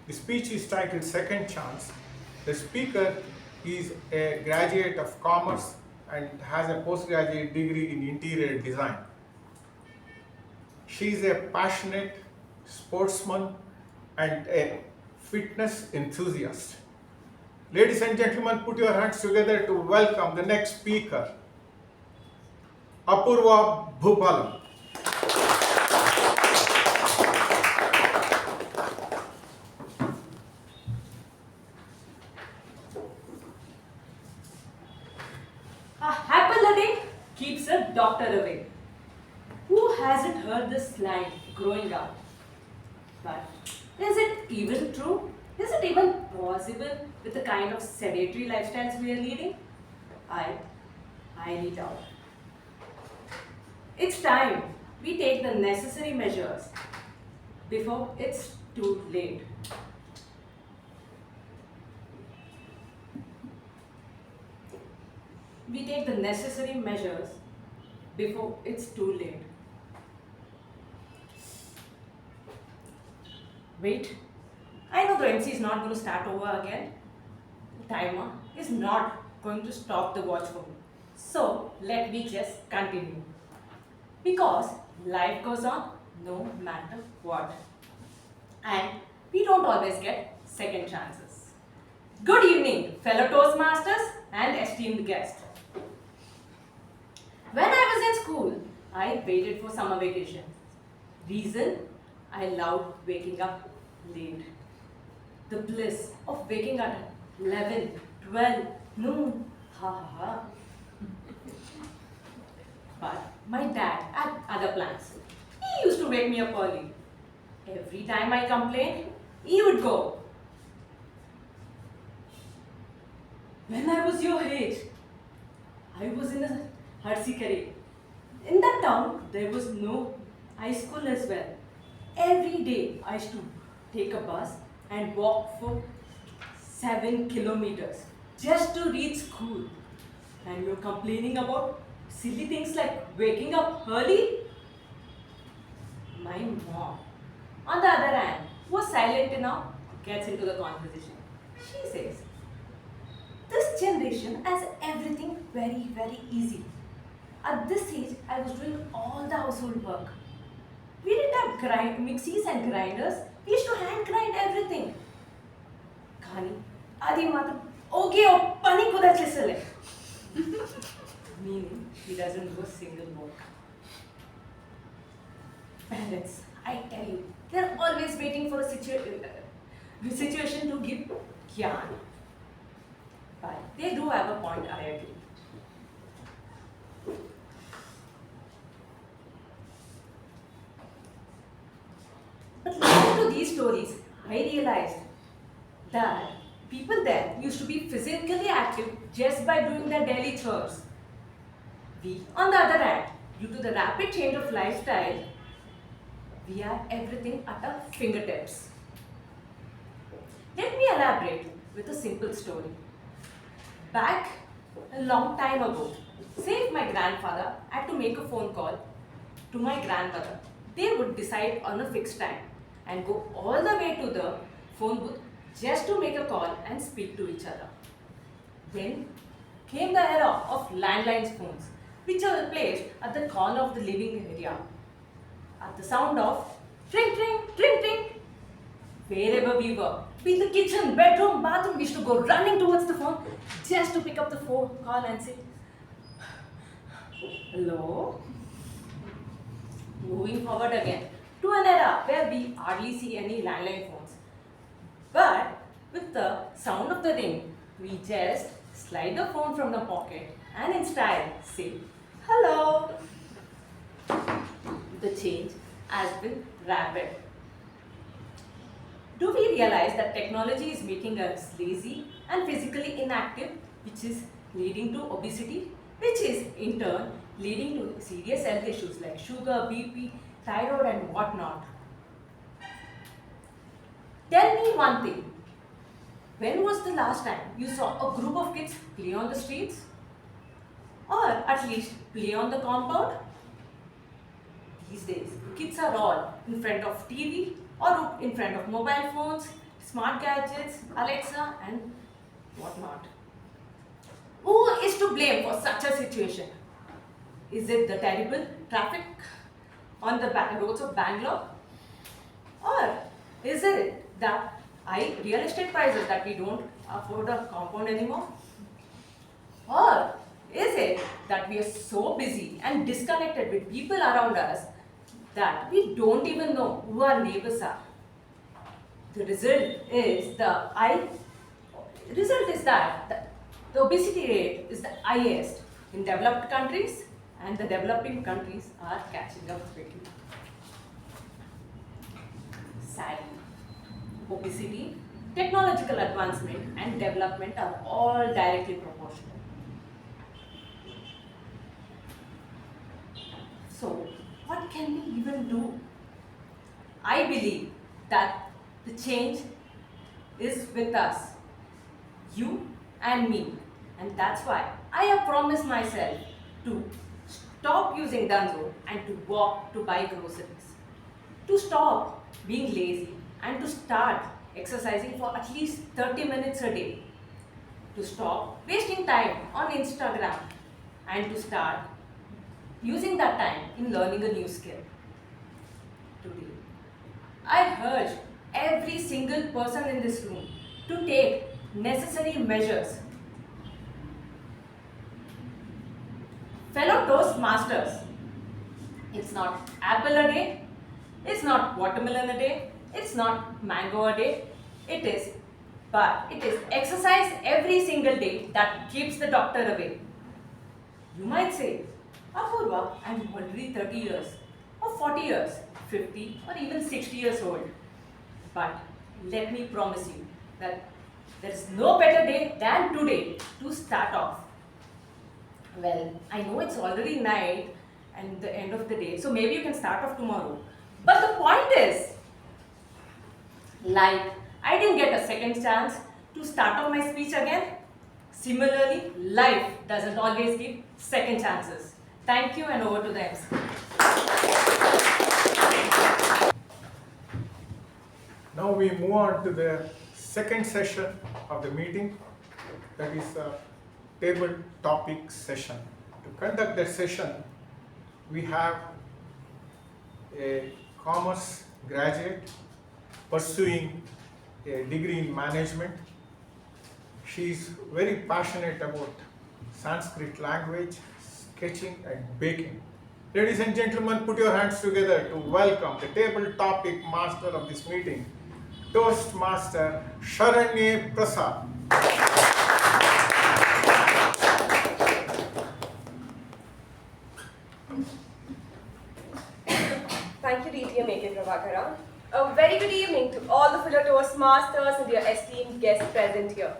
The speech is titled Second Chance. The speaker is a graduate of commerce and has a postgraduate degree in interior design. She is a passionate sportsman and a fitness enthusiast. Ladies and gentlemen, put your hands together to welcome the next speaker, Apoorva Bhupalam. A happy living keeps a doctor away. Who hasn't heard this line growing up? But is it even true? Is it even possible with the kind of sedentary lifestyles we are leading? I need out. It's time we take the necessary measures before it's too late. We take the necessary measures before it's too late. Wait, I know the MC is not going to start over again. The timer is not going to stop the watch for me. So let me just continue. Because life goes on no matter what. And we don't always get second chances. Good evening, fellow Toastmasters and esteemed guests. When I was in school, I waited for summer vacation. Reason? I loved waking up late. The bliss of waking up at 11, 12, noon. Ha ha ha. But my dad had other plans. He used to wake me up early. Every time I complained, he would go. When I was your age, I was in a Harsikare. In that town, there was no high school as well. Every day, I used to take a bus and walk for 7 kilometers just to reach school. And you're complaining about silly things like waking up early? My mom, on the other hand, was silent enough, gets into the conversation. She says, this generation has everything very, very easy. At this age, I was doing all the household work. We didn't have mixies and grinders. We used to hand grind everything. Kani, adi matram, okay, pani kuda chisale. Meaning, he doesn't do a single work. Parents, I tell you, they're always waiting for a situation to give gyan. But they do have a point, I agree. But listening to these stories, I realized that people there used to be physically active just by doing their daily chores. We, on the other hand, due to the rapid change of lifestyle, we have everything at our fingertips. Let me elaborate with a simple story. Back a long time ago, say if my grandfather had to make a phone call to my grandmother, they would decide on a fixed time. and go all the way to the phone booth just to make a call and speak to each other. Then came the era of landline phones, which are placed at the corner of the living area. At the sound of tring, tring, tring, tring, wherever we were, be it the kitchen, bedroom, bathroom, we used to go running towards the phone just to pick up the phone call and say, hello? Moving forward again to an era where we hardly see any landline phones. But with the sound of the ring, we just slide the phone from the pocket and in style say, hello. The change has been rapid. Do we realize that technology is making us lazy and physically inactive, which is leading to obesity, which is in turn leading to serious health issues like sugar, BP, thyroid and whatnot? Tell me one thing. When was the last time you saw a group of kids play on the streets? Or at least play on the compound? These days, kids are all in front of TV or in front of mobile phones, smart gadgets, Alexa and whatnot. Who is to blame for such a situation? Is it the terrible traffic on the roads of Bangalore? Or is it the high real estate prices that we don't afford a compound anymore? Or is it that we are so busy and disconnected with people around us that we don't even know who our neighbors are? The result is that the obesity rate is the highest in developed countries, and the developing countries are catching up quickly. Sadly, obesity, technological advancement and development are all directly proportional. So, what can we even do? I believe that the change is with us, you and me, and that's why I have promised myself to stop using Dunzo and to walk to buy groceries, to stop being lazy and to start exercising for at least 30 minutes a day, to stop wasting time on Instagram and to start using that time in learning a new skill. Today, I urge every single person in this room to take necessary measures. Fellow Toastmasters, it's not apple a day, it's not watermelon a day, it's not mango a day, it is exercise every single day that keeps the doctor away. You might say, Apoorva, I'm already 30 years, or 40 years, 50 or even 60 years old. But let me promise you that there is no better day than today to start off. Well, I know it's already night and the end of the day, so maybe you can start off tomorrow. But the point is, like I didn't get a second chance to start off my speech again, similarly, life doesn't always give second chances. Thank you and over to the MC. Now we move on to the second session of the meeting, that is a table topic session. To conduct that session, we have a commerce graduate pursuing a degree in management. She is very passionate about Sanskrit language, sketching and baking. Ladies and gentlemen, put your hands together to welcome the table topic master of this meeting, Toastmaster Sharanye Prasad. Thank you, DTM Prabhakara. A very good evening to all the fellow Toastmasters and their esteemed guests present here.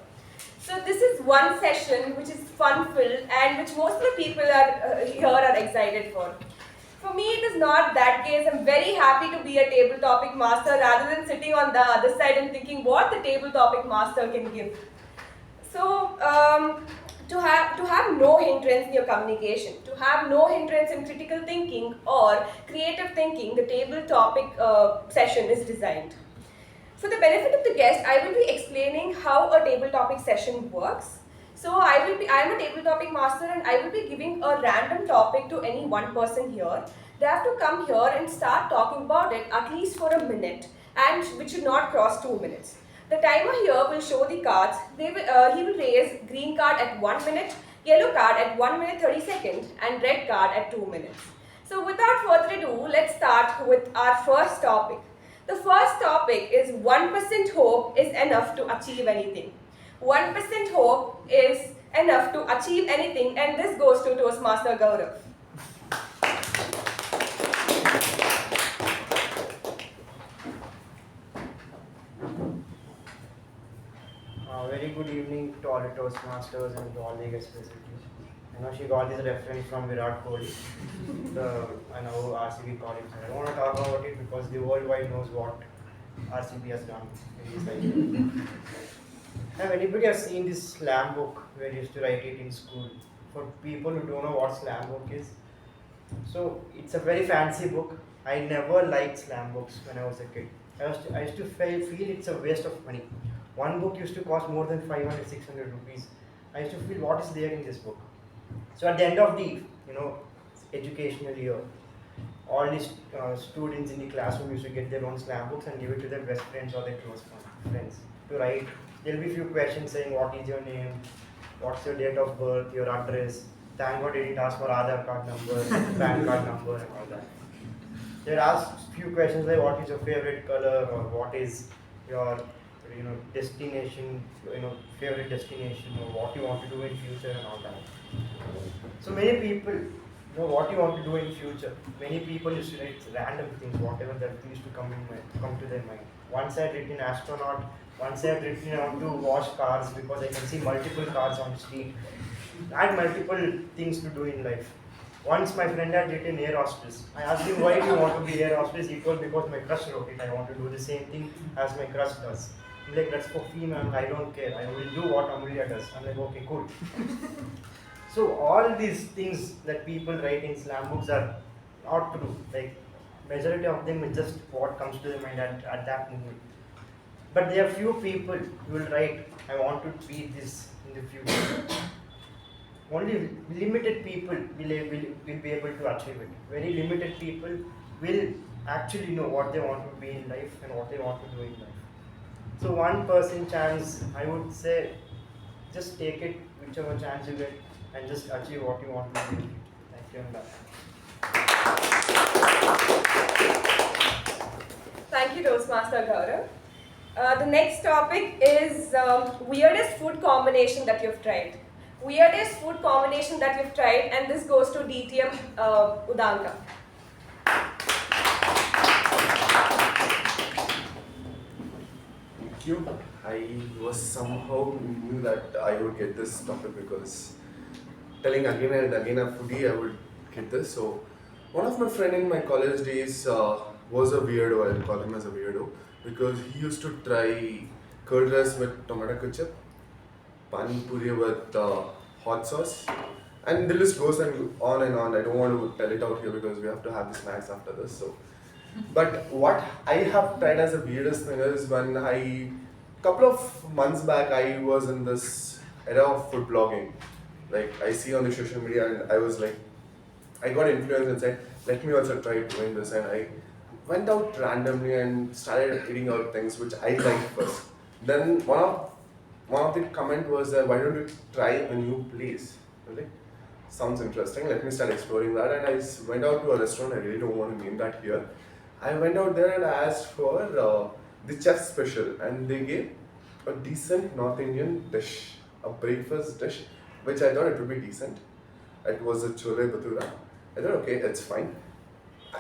So this is one session which is fun-filled and which most of the people here are excited for. For me, it is not that case. I'm very happy to be a table topic master rather than sitting on the other side and thinking what the table topic master can give. So, to have no hindrance in your communication, to have no hindrance in critical thinking or creative thinking, the table topic session is designed. For the benefit of the guest, I will be explaining how a table topic session works. So I am a table topic master and I will be giving a random topic to any one person here. They have to come here and start talking about it at least for a minute, and which should not cross 2 minutes. The timer here will show the cards. He will raise green card at 1 minute, yellow card at 1 minute 30 seconds, and red card at 2 minutes. So without further ado, let's start with our first topic. The first topic is 1% hope is enough to achieve anything. 1% hope is enough to achieve anything, and this goes to Toastmaster Gaurav. Very good evening to all the Toastmasters and to all the guest presenters. I know she got this reference from Virat Kohli, I know RCB colleagues. I don't want to talk about it because the worldwide knows what RCB has done in this life. Have anybody has seen this slam book where you used to write it in school? For people who don't know what slam book is, so it's a very fancy book. I never liked slam books when I was a kid. I used to feel it's a waste of money. One book used to cost more than 500, 600 rupees. I used to feel what is there in this book. So at the end of the educational year, all these students in the classroom used to get their own slam books and give it to their best friends or their close friends to write. There will be few questions saying what is your name, what's your date of birth, your address. Thank God they didn't ask for Aadhaar card number, PAN card number and all that. They ask few questions like what is your favorite color or what is your destination, favorite destination, or what you want to do in future and all that. So many people know what you want to do in future. Many people used to write random things, whatever that used to come to their mind. Once I had written astronaut, once I had written I want to wash cars because I can see multiple cars on the street. I had multiple things to do in life. Once my friend had written air hostess. I asked him why do you want to be air hostess? He told because my crush wrote it. I want to do the same thing as my crush does. I'm like, that's for female, I don't care. I will do what Amelia does. I'm like, okay, cool. So all these things that people write in slam books are not true. Like majority of them is just what comes to their mind at that moment. But there are few people who will write, I want to be this in the future. Only limited people will be able to achieve it. Very limited people will actually know what they want to be in life and what they want to do in life. So 1% chance, I would say, just take it, whichever chance you get, and just achieve what you want to do. Thank you and bye. Thank you, Toastmaster Gaurav. The next topic is weirdest food combination that you've tried. Weirdest food combination that you've tried, and this goes to DTM Udanka. Thank you. I was somehow knew that I would get this topic because telling again and again a foodie, I would get this. So one of my friend in my college days was a weirdo. I'll call him as a weirdo because he used to try curd rice with tomato ketchup, pani puri with hot sauce, and the list goes on and on. I don't want to tell it out here because we have to have the snacks after this. So, but what I have tried as the weirdest thing is when couple of months back I was in this era of food blogging. Like I see on the social media and I was like, I got influenced and said, let me also try doing this, and I went out randomly and started eating out things which I liked first. Then one of the comment was why don't you try a new place? I was like, sounds interesting, let me start exploring that, and I went out to a restaurant. I really don't want to name that here. I went out there and asked for the chef's special, and they gave a decent North Indian dish, a breakfast dish, which I thought it would be decent. It was a chole bhatura. I thought, okay, it's fine.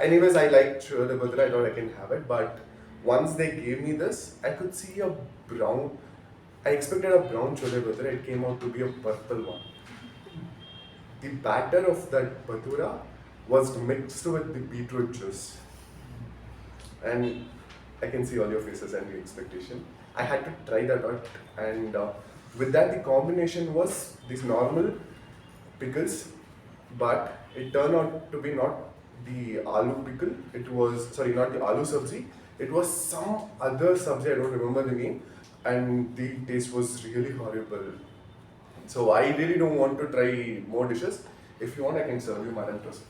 Anyways, I liked chole bhatura, I thought I can have it, but once they gave me this, I could see I expected a brown chole bhatura, it came out to be a purple one. The batter of that bhatura was mixed with the beetroot juice. And I can see all your faces and your expectation. I had to try that out, and with that the combination was these normal pickles, but it turned out to be not the aloo pickle, it was, sorry, not the aloo sabzi, it was some other sabzi, I don't remember the name, and the taste was really horrible. So I really don't want to try more dishes. If you want, I can serve you Madam Toast.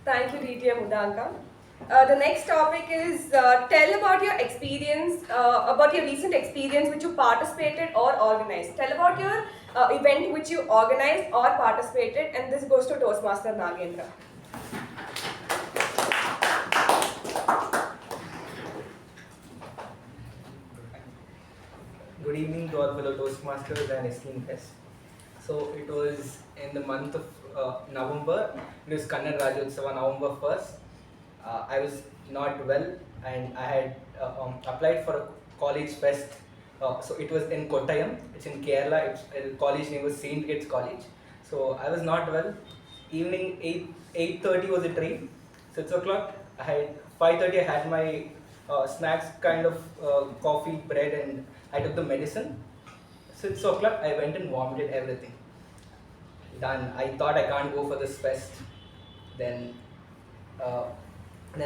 Thank you, DT and Udanka. The next topic is tell about your experience, about your recent experience which you participated or organized. Tell about your event which you organized or participated, and this goes to Toastmaster Nagendra. Good evening to all fellow Toastmasters and esteemed guests. So it was in the month of November. It was Kannada Rajyotsava, November 1st. I was not well and I had applied for a college fest. So it was in Kottayam, it's in Kerala, it's a college name was St. Gates College. So I was not well. Evening 8:30 was the train. 6 o'clock, I had 5:30 I had my snacks, kind of coffee, bread, and I took the medicine. 6 o'clock, I went and vomited everything. Done. I thought I can't go for this fest. Then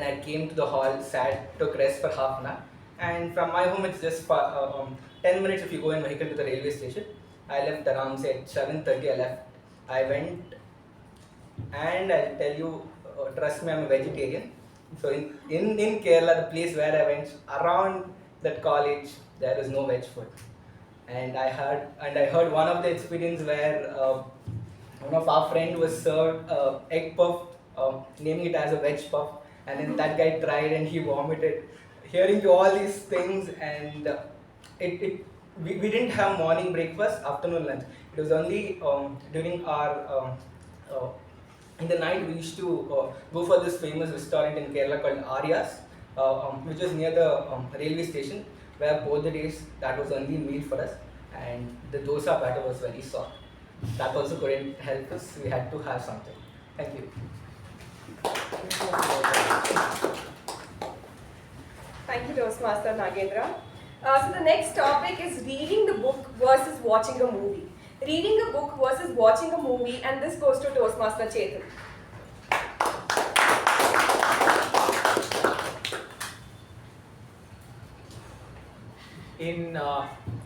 I came to the hall, sat, took rest for half an hour. And from my home, it's just 10 minutes if you go in vehicle to the railway station. I left around, say, 7:30 I left. I went, and I'll tell you, trust me, I'm a vegetarian. So in Kerala, the place where I went, around that college, there is no veg food. And I heard one of the experience where one of our friend was served egg puff, naming it as a veg puff, and then that guy tried and he vomited. Hearing to all these things, and we didn't have morning breakfast, afternoon lunch. It was only during our in the night we used to go for this famous restaurant in Kerala called Arya's, which was near the railway station, where both the days that was only meal for us, and the dosa batter was very soft. That also couldn't help us, we had to have something. Thank you. Thank you, Toastmaster Nagendra. So the next topic is reading the book versus watching a movie. Reading a book versus watching a movie, and this goes to Toastmaster Chetan. In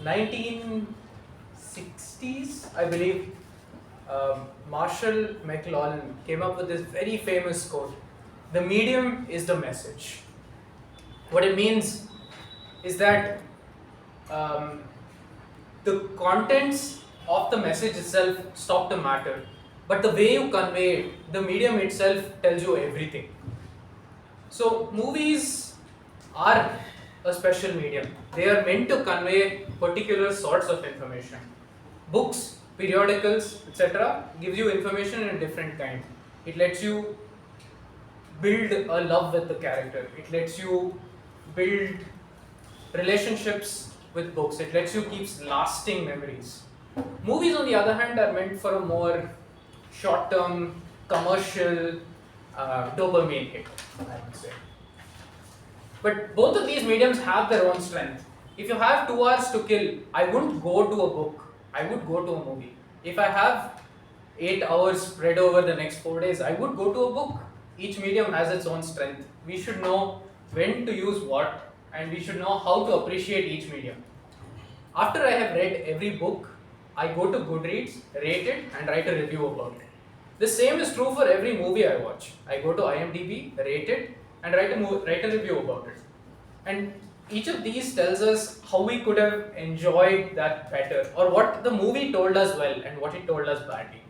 1960s, I believe, Marshall McLuhan came up with this very famous quote: "The medium is the message." What it means is that the contents of the message itself stop to matter, but the way you convey it, the medium itself tells you everything. So movies are a special medium. They are meant to convey particular sorts of information. Books, periodicals, etc. gives you information in a different kind. It lets you build a love with the character. It lets you build relationships with books. It lets you keep lasting memories. Movies, on the other hand, are meant for a more short-term, commercial, dopamine hit, I would say. But both of these mediums have their own strength. If you have 2 hours to kill, I wouldn't go to a book. I would go to a movie. If I have 8 hours spread over the next 4 days, I would go to a book. Each medium has its own strength. We should know when to use what, and we should know how to appreciate each medium. After I have read every book, I go to Goodreads, rate it, and write a review about it. The same is true for every movie I watch. I go to IMDb, rate it, and write a review about it. And each of these tells us how we could have enjoyed that better, or what the movie told us well and what it told us badly.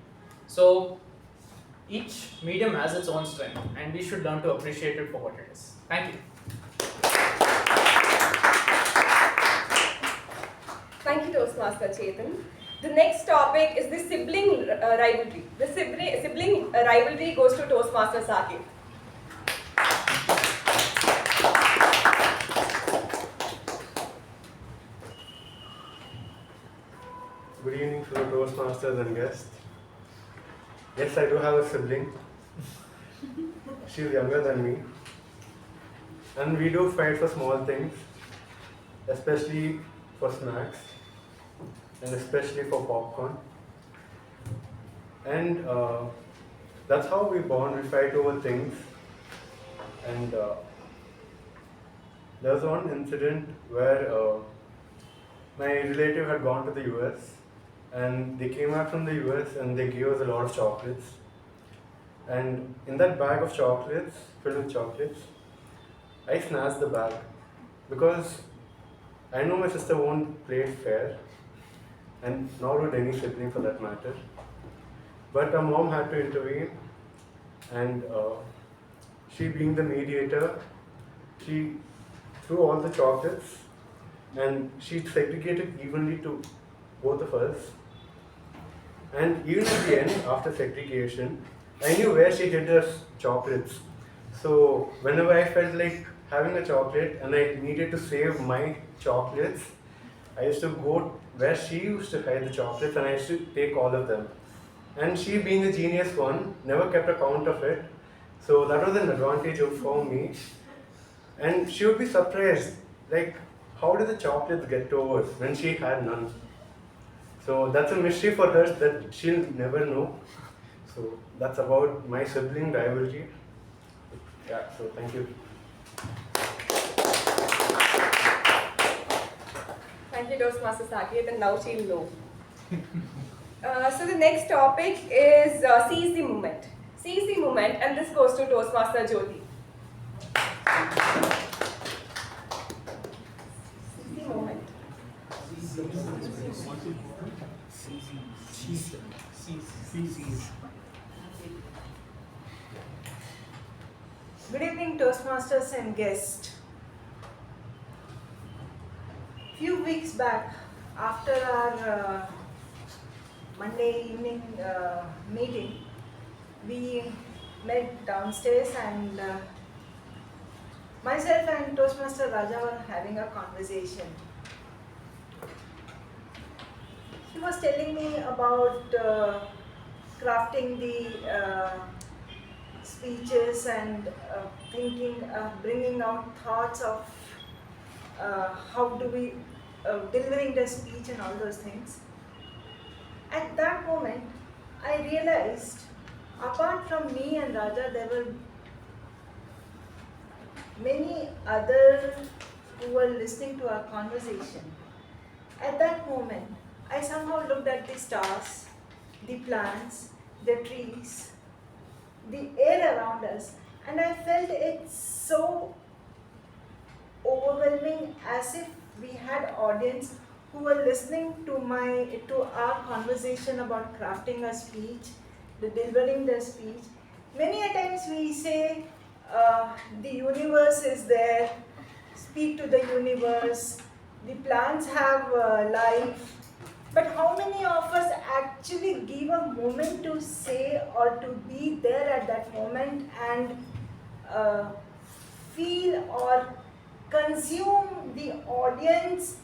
So each medium has its own strength, and we should learn to appreciate it for what it is. Thank you. Thank you, Toastmaster Chetan. The next topic is the sibling rivalry. The sibling rivalry goes to Toastmaster Saketh. Good evening, fellow Toastmasters and guests. Yes, I do have a sibling. She's younger than me. And we do fight for small things, especially for snacks, and especially for popcorn. And that's how we bond. We fight over things. And there was one incident where my relative had gone to the US, and they came back from the US and they gave us a lot of chocolates. And in that bag of chocolates, filled with chocolates, I snatched the bag because I know my sister won't play it fair, and nor would any sibling for that matter. But our mom had to intervene, and she, being the mediator, she threw all the chocolates and she segregated evenly to both of us. And even at the end, after segregation, I knew where she hid her chocolates. So whenever I felt like having a chocolate and I needed to save my chocolates, I used to go where she used to hide the chocolates and I used to take all of them. And she, being the genius one, never kept a count of it. So that was an advantage for me. And she would be surprised, like, how did the chocolates get to us when she had none? So that's a mystery for her that she'll never know. So that's about my sibling rivalry. Yeah, so thank you. Thank you, Toastmaster Saketh, and now she'll know. So the next topic is seize the moment. Seize the moment, and this goes to Toastmaster Jyothi. Seize the moment. Good evening, Toastmasters and guests. Few weeks back, after our Monday evening meeting, we met downstairs and myself and Toastmaster Raja were having a conversation. He was telling me about crafting the speeches and thinking, bringing out thoughts of how do we delivering the speech and all those things. At that moment, I realized, apart from me and Raja, there were many others who were listening to our conversation. At that moment, I somehow looked at the stars, the plants, the trees, the air around us, and I felt it so overwhelming, as if we had audience who were listening to our conversation about crafting a speech, delivering the speech. Many a times we say the universe is there, speak to the universe, the plants have life, but how many of us actually give a moment to say or to be there at that moment and feel or consume the audience?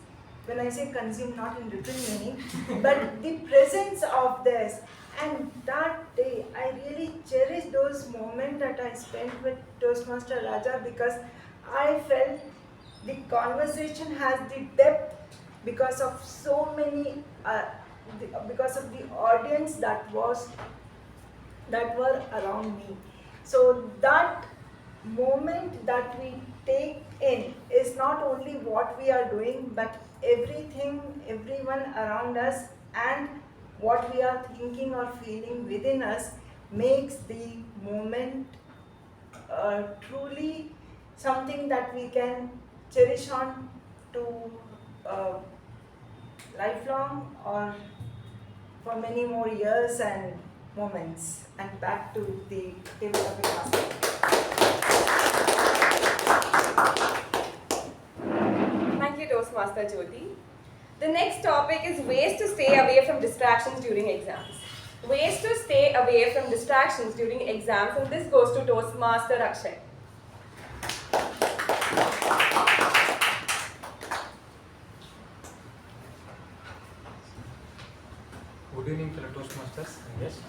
When I say consume, not in literal meaning, but the presence of this. And that day, I really cherish those moments that I spent with Toastmaster Raja, because I felt the conversation has the depth because of so many, because of the audience that were around me. So that moment that we take in is not only what we are doing, but everything, everyone around us, and what we are thinking or feeling within us makes the moment truly something that we can cherish on to lifelong or for many more years and moments. And back to the table of the class. Thank you, Toastmaster Jyothi. The next topic is ways to stay away from distractions during exams. Ways to stay away from distractions during exams, and this goes to Toastmaster Akshay. Good evening, fellow Toastmasters and guests.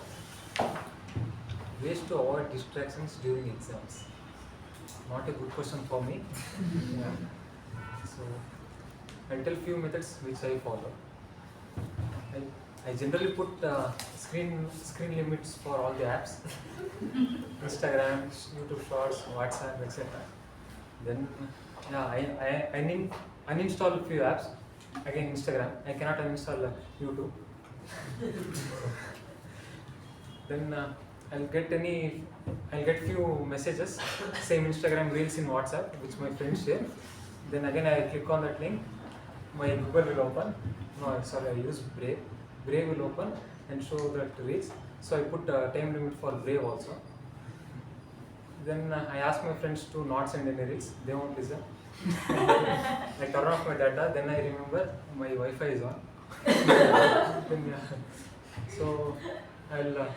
Ways to avoid distractions during exams. not a good question for me. Yeah. So I'll tell few methods which I follow. I generally put screen limits for all the apps, Instagram, YouTube Shorts, WhatsApp, etc. Then I uninstall a few apps. Again Instagram, I cannot uninstall YouTube. Then I'll get few messages, same Instagram reels in WhatsApp, which my friends share. Then again I click on that link, my Google will open. No, sorry, I use Brave. Brave will open and show that reels. So I put a time limit for Brave also. Then I ask my friends to not send any reels, they won't listen. I turn off my data, then I remember my Wi-Fi is on. Then, so I'll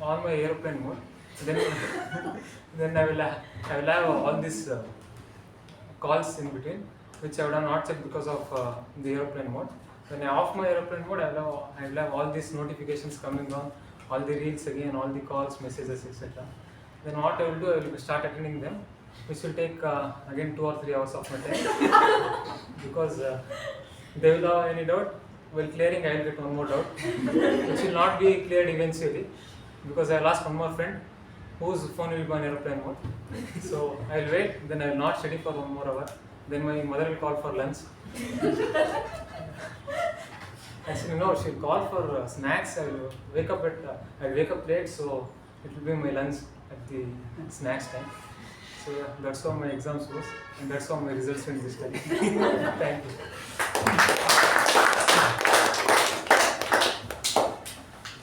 on my airplane mode. Then I will have all these calls in between, which I would have not checked because of the airplane mode. When I off my airplane mode, I will have all these notifications coming down, all the reels again, all the calls, messages, etc. Then what I will do, I will start attending them, which will take again 2 or 3 hours of my time. Because they will have any doubt. While clearing, I will get one more doubt, which will not be cleared eventually, because I will ask one more friend whose phone will be on airplane mode. So I will wait, then I will not study for 1 more hour. Then my mother will call for lunch. Actually, no, she will call for snacks. I will wake up late, so it will be my lunch at the snacks time. So yeah, that's how my exams goes, and that's how my results in this study. Thank you.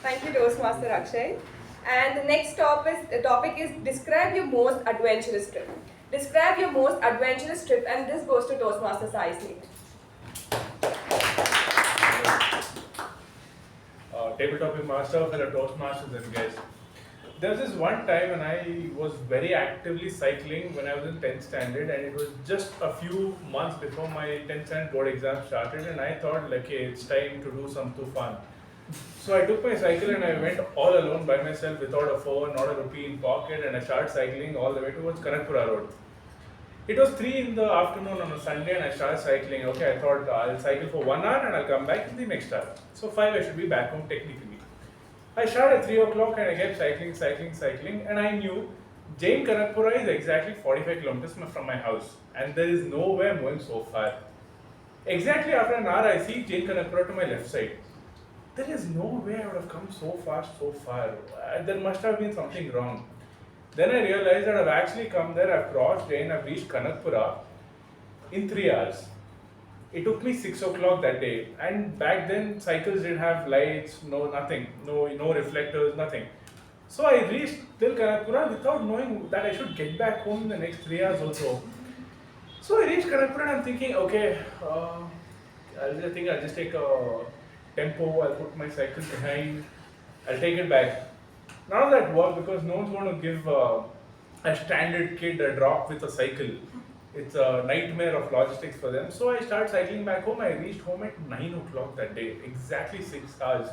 Thank you, Toastmaster Akshay. And the next topic is describe your most adventurous trip. Describe your most adventurous trip, and this goes to Toastmaster Sai Snehal. Tabletop master, fellow Toastmasters and guests. There was this one time when I was very actively cycling when I was in 10th standard, and it was just a few months before my 10th standard board exam started, and I thought, like, hey, it's time to do something fun. So I took my cycle and I went all alone by myself without a phone, not a rupee in pocket, and I started cycling all the way towards Kanakpura Road. It was 3 in the afternoon on a Sunday and I started cycling. Okay, I thought I'll cycle for 1 hour and I'll come back in the next hour. So 5 I should be back home technically. I started at 3 o'clock and I kept cycling, and I knew Jain Kanakpura is exactly 45 kilometers from my house, and there is no way I'm going so far. Exactly after an hour I see Jain Kanakpura to my left side. There is no way I would have come so fast, so far. There must have been something wrong. Then I realized that I've actually come there, I've crossed Jain, I've reached Kanakpura in 3 hours. It took me 6 o'clock that day, and back then cycles didn't have lights, nothing, no reflectors, nothing. So I reached till Kanakpura without knowing that I should get back home in the next 3 hours also. So I reached Kanakpura and I'm thinking, okay, I'll just take a tempo, I'll put my cycle behind, I'll take it back. None of that worked because no one's going to give a standard kid a drop with a cycle. It's a nightmare of logistics for them. So I started cycling back home. I reached home at 9 o'clock that day, exactly 6 hours.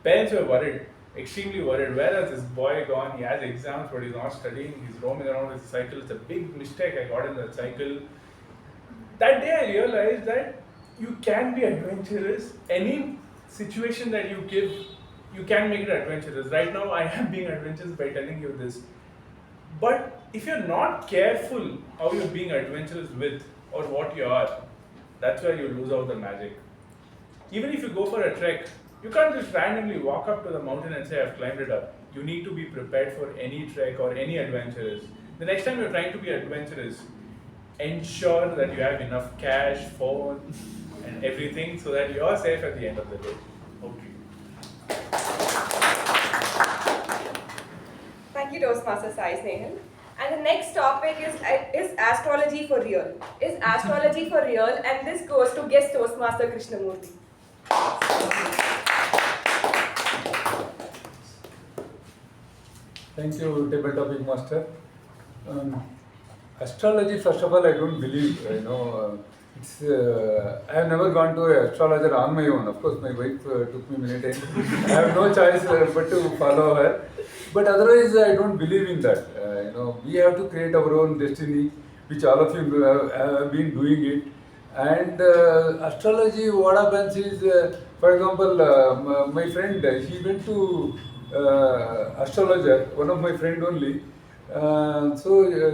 Parents were worried, extremely worried. Where has this boy gone? He has exams, but he's not studying. He's roaming around with his cycle. It's a big mistake I got in that cycle. That day I realized that you can be adventurous. Any situation that you give, you can make it adventurous. Right now I am being adventurous by telling you this. But if you're not careful how you're being adventurous with or what you are, that's where you lose out the magic. Even if you go for a trek, you can't just randomly walk up to the mountain and say, I've climbed it up. You need to be prepared for any trek or any adventurous. The next time you're trying to be adventurous, ensure that you have enough cash, phone, and everything so that you're safe at the end of the day. Okay. Thank you, Toastmaster Sai Snehal. And the next topic is astrology for real. Is astrology for real? And this goes to guest Toastmaster Krishna Murthy. Thank you, Tabletop Master. Astrology, first of all, I don't believe. I have never gone to an astrologer on my own. Of course, my wife took me many times. I have no choice but to follow her. But otherwise, I don't believe in that. we have to create our own destiny, which all of you have been doing it. And astrology, what happens is, for example, my friend, he went to astrologer, one of my friend only.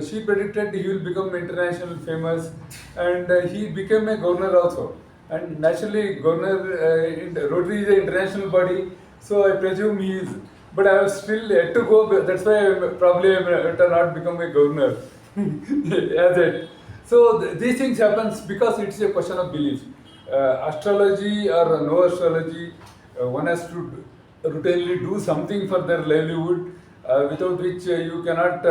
She predicted he will become international famous, and he became a governor also. And naturally, governor in Rotary is an international body, so I presume he is. But I was still yet to go. That's why probably I not become a governor. As it. So these things happens because it's a question of belief. Astrology or no astrology, one has to routinely do something for their livelihood, without which you cannot,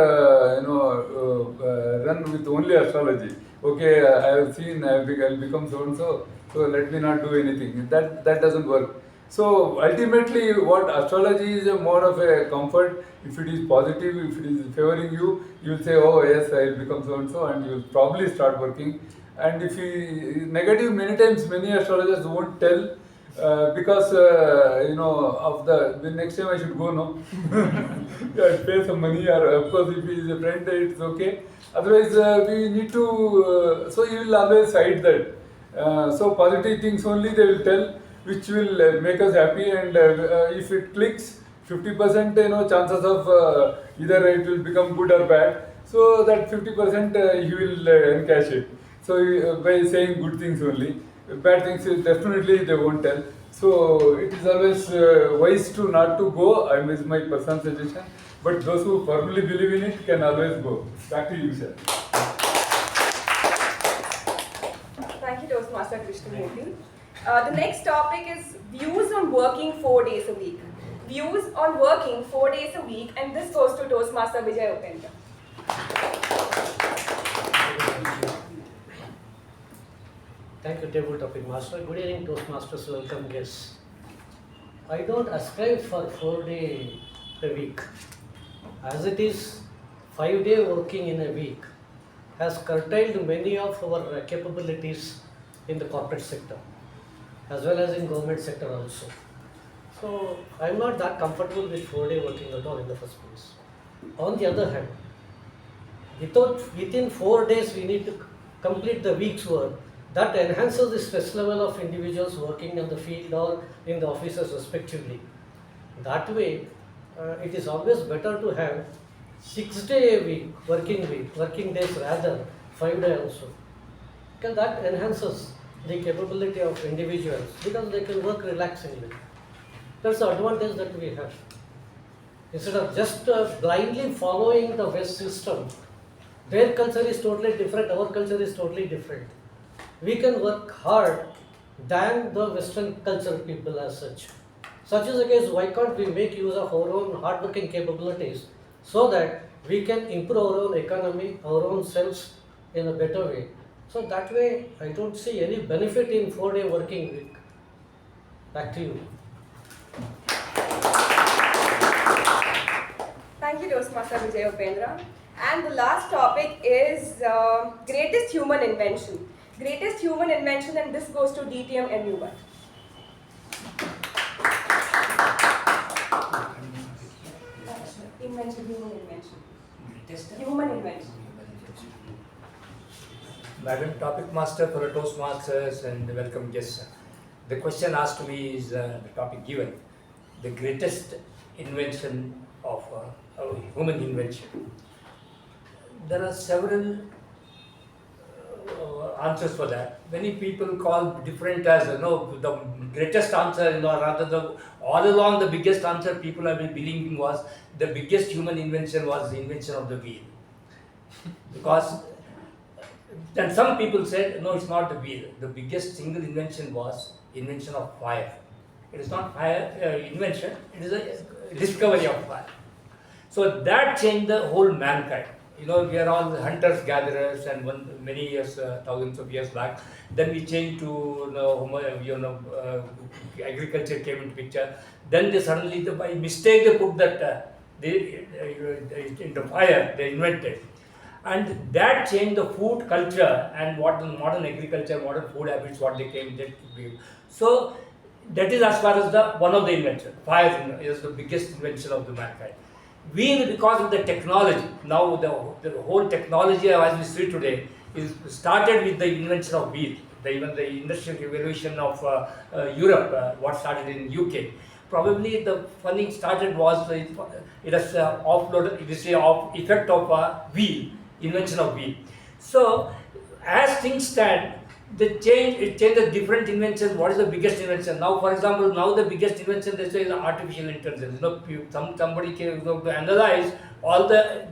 run with only astrology. Okay, I have seen I'll become so and so, so let me not do anything. That doesn't work. So ultimately, what astrology is a more of a comfort. If it is positive, if it is favoring you, you will say, oh yes, I will become so and so, and you will probably start working. And if you negative, many times many astrologers won't tell, because of the next time I should go, no. Yeah, pay some money, or of course if he is a friend, it's okay. Otherwise, we need to. So you will always hide that. So positive things only they will tell, which will make us happy, and if it clicks, 50% chances of either it will become good or bad. So that 50% he will encash it. So by saying good things only, bad things definitely they won't tell. So it is always wise to not to go. I miss my personal suggestion. But those who firmly believe in it can always go. Back to you, sir. Thank you, Toastmaster Krishna Murthy. The next topic is views on working 4 days a week. Views on working 4 days a week, and this goes to Toastmaster Vijay Upendra. Thank you, table topic master. Good evening, Toastmasters, welcome guests. I don't ascribe for 4 days a week. As it is, 5 day working in a week has curtailed many of our capabilities in the corporate sector, as well as in government sector also. So I'm not that comfortable with 4 day working at all in the first place. On the other hand, within 4 days we need to complete the week's work. That enhances the stress level of individuals working in the field or in the offices respectively. That way, it is always better to have 6 day a week, working days rather 5 days also. Because that enhances the capability of individuals because they can work relaxingly. That's the advantage that we have. Instead of just blindly following the West system, their culture is totally different, our culture is totally different. We can work hard than the Western culture people as such. Such is the case, why can't we make use of our own hard-working capabilities so that we can improve our own economy, our own selves in a better way. So that way, I don't see any benefit in 4 day working week. Back to you. Thank you, Toastmaster Vijay Upendra. And the last topic is greatest human invention. Greatest human invention, and this goes to DTM and U Bhat. Human invention. Human invention. Madam Topic Master for Toastmasters and welcome guests. The question asked to me is the topic given. The greatest invention of human invention. There are several answers for that. Many people call different as the greatest answer, rather all along the biggest answer people have been believing was the biggest human invention was the invention of the wheel. Because then some people said no, it's not the wheel. The biggest single invention was invention of fire. It is not fire invention, it is a discovery of fire. So that changed the whole mankind. We are all hunters gatherers, and many years, thousands of years back, then we changed to agriculture came into picture. Then they suddenly, by mistake, they put that into fire. They invented, and that changed the food culture and what the modern agriculture, modern food habits, what they came. So that is as far as one of the inventions. Fire is the biggest invention of the mankind. wheel because of the technology. Now the whole technology as we see today is started with the invention of wheel. Even the industrial revolution of Europe, what started in UK. Probably the funding started was it is offloaded. It is a effect of wheel, invention of wheel. So as things stand, it changes different inventions. What is the biggest invention? Now, for example, now the biggest invention they say is artificial intelligence. Somebody can to analyze all the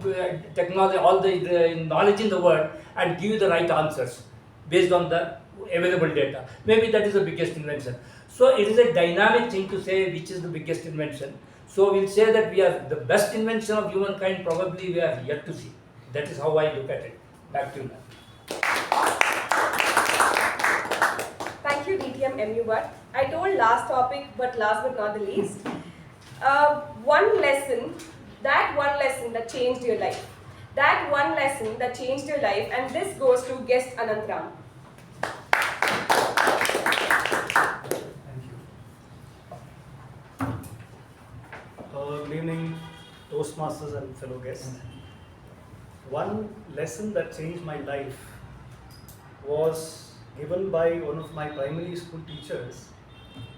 technology, all the knowledge in the world, and give you the right answers based on the available data. Maybe that is the biggest invention. So it is a dynamic thing to say which is the biggest invention. So we'll say that we are the best invention of humankind. Probably we are yet to see. That is how I look at it. Back to you, ma'am. Thank you, DTM U Bhat. I told last topic, but last but not the least, one lesson that changed your life. That one lesson that changed your life, and this goes to guest Ananthram. Good evening, Toastmasters and fellow guests. One lesson that changed my life was given by one of my primary school teachers,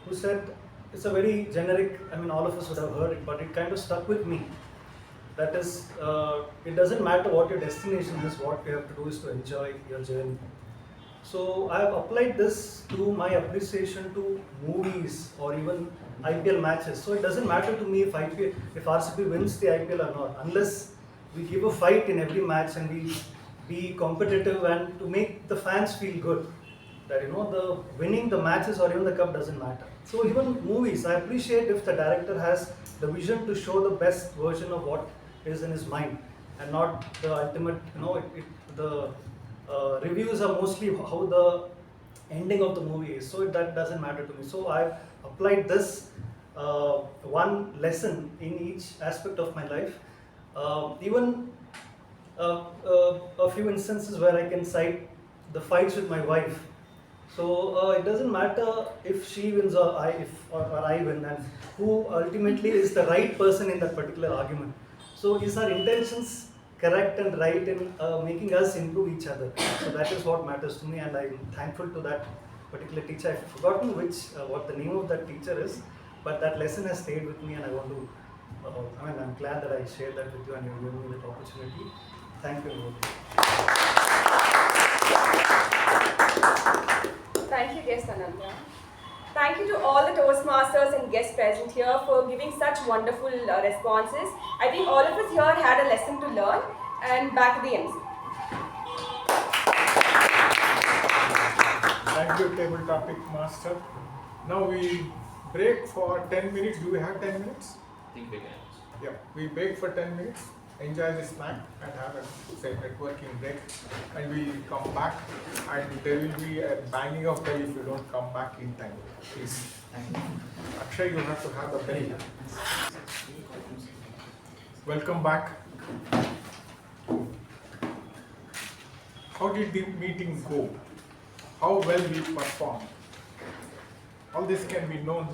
who said, it's a very generic, all of us would have heard it, but it kind of stuck with me. That is, it doesn't matter what your destination is, what you have to do is to enjoy your journey. So I have applied this to my appreciation to movies or even IPL matches. So it doesn't matter to me if RCB wins the IPL or not, unless we give a fight in every match and we be competitive and to make the fans feel good. That the winning the matches or even the cup doesn't matter. So even movies, I appreciate if the director has the vision to show the best version of what is in his mind and not the ultimate. The reviews are mostly how the ending of the movie is. So that doesn't matter to me. So I've applied this one lesson in each aspect of my life. Even a few instances where I can cite the fights with my wife. So it doesn't matter if she wins or I win, and who ultimately is the right person in that particular argument. So is our intentions correct and right in making us improve each other? So that is what matters to me, and I'm thankful to that particular teacher. I've forgotten what the name of that teacher is, but that lesson has stayed with me, and I want to. I'm glad that I shared that with you, and you're giving me that opportunity. Thank you. Thank you, guest Ananthram. Thank you to all the Toastmasters and guests present here for giving such wonderful responses. I think all of us here had a lesson to learn, and back to the MC. Thank you, table topic master. Now we break for 10 minutes. Do we have 10 minutes? I think we can. Yeah, we break for 10 minutes. Enjoy the snack and have a networking break, and we'll come back, and there will be a banging of bell if you don't come back in time. Please. Akshay, you have to have the bell. Welcome back. How did the meeting go? How well we performed? All this can be known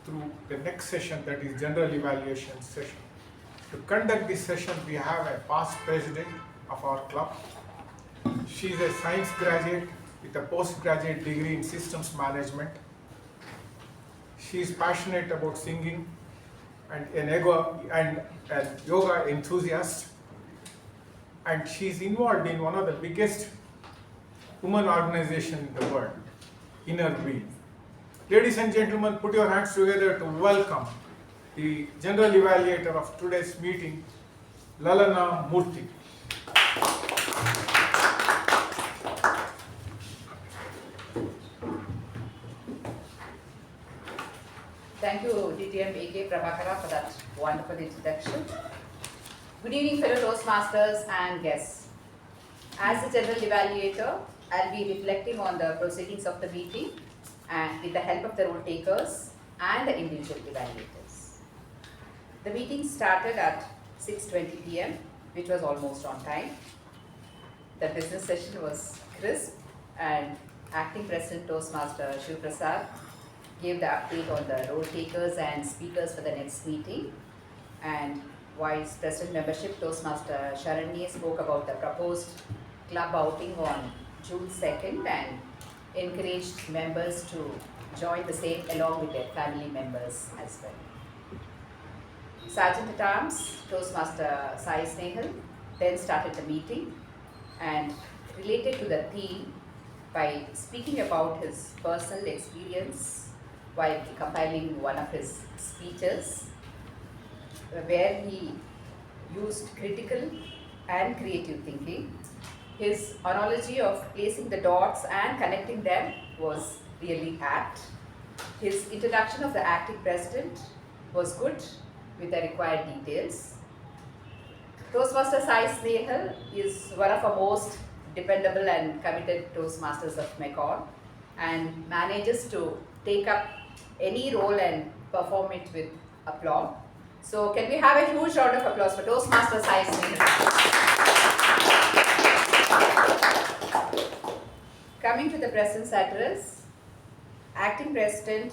through the next session, that is general evaluation session. To conduct this session, we have a past president of our club. She is a science graduate with a postgraduate degree in systems management. She is passionate about singing and an yoga enthusiast. And she is involved in one of the biggest women organizations in the world, Inner Wheel. Ladies and gentlemen, put your hands together to welcome the general evaluator of today's meeting, Lalana Murthy. Thank you, DTM AK Prabhakara, for that wonderful introduction. Good evening, fellow Toastmasters and guests. As the general evaluator, I'll be reflecting on the proceedings of the meeting and with the help of the role takers and the individual evaluators. The meeting started at 6:20 p.m., which was almost on time. The business session was crisp, and Acting President Toastmaster Shivaprasad gave the update on the role takers and speakers for the next meeting. And Vice President Membership, Toastmaster Sharanye spoke about the proposed club outing on June 2nd and encouraged members to join the same along with their family members as well. Sergeant at Arms, Toastmaster Sai Snehal, then started the meeting and related to the theme by speaking about his personal experience while compiling one of his speeches, where he used critical and creative thinking. His analogy of placing the dots and connecting them was really apt. His introduction of the acting president was good with the required details. Toastmaster Sai Snehal is one of our most dependable and committed Toastmasters of Mekong and manages to take up any role and perform it with aplomb. So can we have a huge round of applause for Toastmaster Sai Snehal? Coming to the President's address, Acting President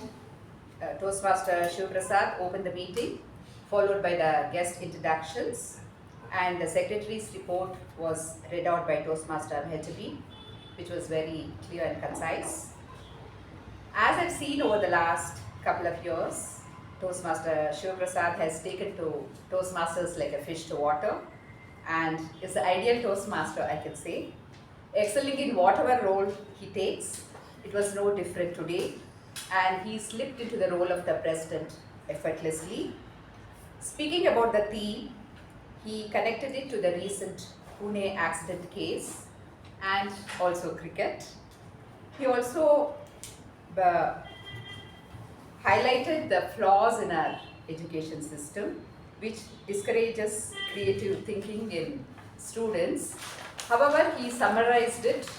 Toastmaster Shivaprasad opened the meeting, followed by the guest introductions, and the Secretary's report was read out by Toastmaster Mehjabin, which was very clear and concise. As I've seen over the last couple of years, Toastmaster Shivaprasad has taken to Toastmasters like a fish to water and is the ideal Toastmaster, I can say. Excelling in whatever role he takes, it was no different today, and he slipped into the role of the President effortlessly. Speaking about the theme, he connected it to the recent Pune accident case and also cricket. He also highlighted the flaws in our education system, which discourages creative thinking in students. However, he summarized it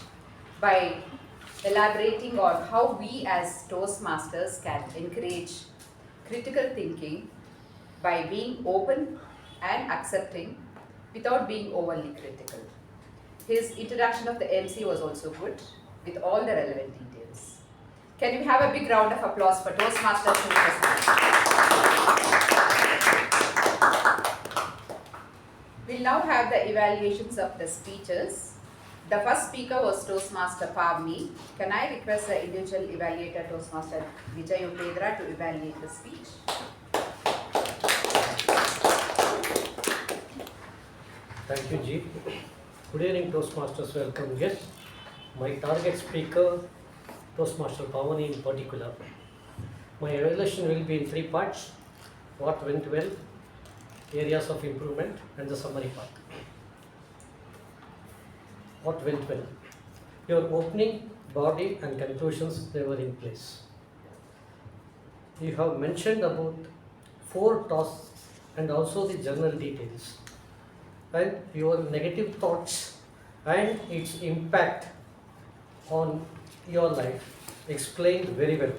by elaborating on how we as Toastmasters can encourage critical thinking by being open and accepting without being overly critical. His introduction of the MC was also good with all the relevant details. Can we have a big round of applause for Toastmasters? We'll now have the evaluations of the speeches. The first speaker was Toastmaster Pavani. Can I request the individual evaluator, Toastmaster Vijay to evaluate the speech? Thank you, Ji. Good evening, Toastmasters. Welcome guests. My target speaker, Toastmaster Pavani in particular. My evaluation will be in 3 parts: what went well, areas of improvement, and the summary part. What went well? Your opening, body, and conclusions, they were in place. You have mentioned about 4 tasks and also the journal details, and your negative thoughts and its impact on your life explained very well.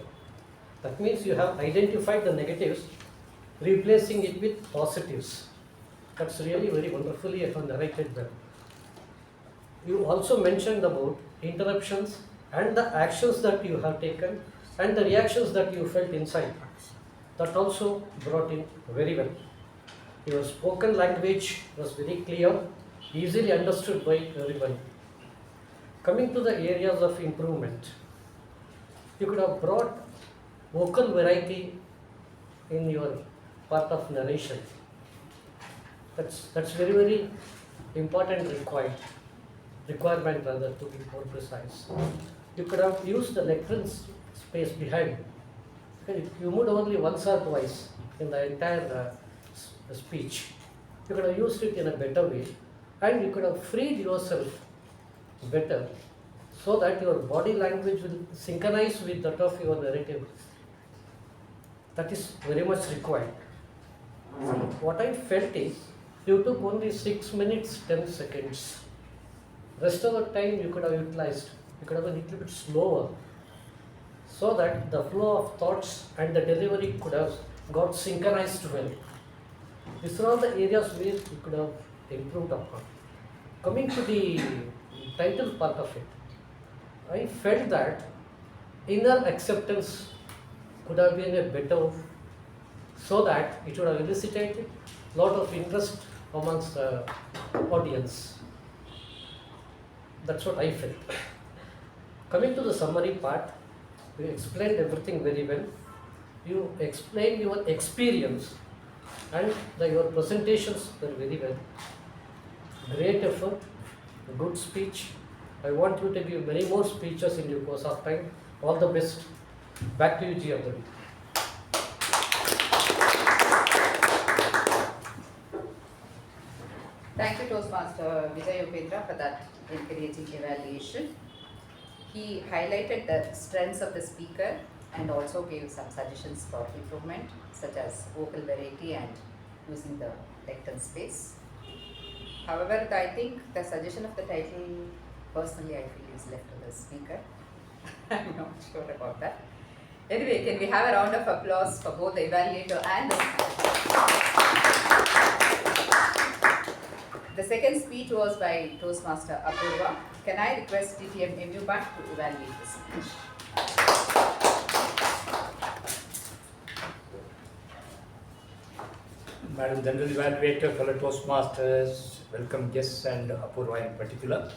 That means you have identified the negatives, replacing it with positives. That's really very wonderfully narrated well. You also mentioned about interruptions and the actions that you have taken and the reactions that you felt inside. That also brought in very well. Your spoken language was very clear, easily understood by everyone. Coming to the areas of improvement, you could have brought vocal variety in your part of narration. That's very, very important requirement rather, to be more precise. You could have used the lectern space behind. You moved only once or twice in the entire speech. You could have used it in a better way, and you could have freed yourself better so that your body language will synchronize with that of your narrative. That is very much required. What I felt is you took only 6 minutes 10 seconds. Rest of the time you could have utilized. You could have been a little bit slower so that the flow of thoughts and the delivery could have got synchronized well. These are all the areas where you could have improved upon. Coming to the title part of it, I felt that inner acceptance could have been a better, so that it would have elicited lot of interest amongst the audience. That's what I felt. Coming to the summary part, you explained everything very well. You explained your experience and your presentations were very well. Great effort, good speech. I want you to give many more speeches in due course of time. All the best. Back to you, G. Abdul. Thank you, Toastmaster Vijay for that encouraging evaluation. He highlighted the strengths of the speaker and also gave some suggestions for improvement, such as vocal variety and using the lectern space. However, I think the suggestion of the title, personally, I feel is left to the speaker. I'm not sure about that. Anyway, can we have a round of applause for both the evaluator and the second speech was by Toastmaster Apoorva. Can I request TTM U Bhat to evaluate the speech? Madam General Evaluator, fellow Toastmasters, welcome guests and Apoorva in particular.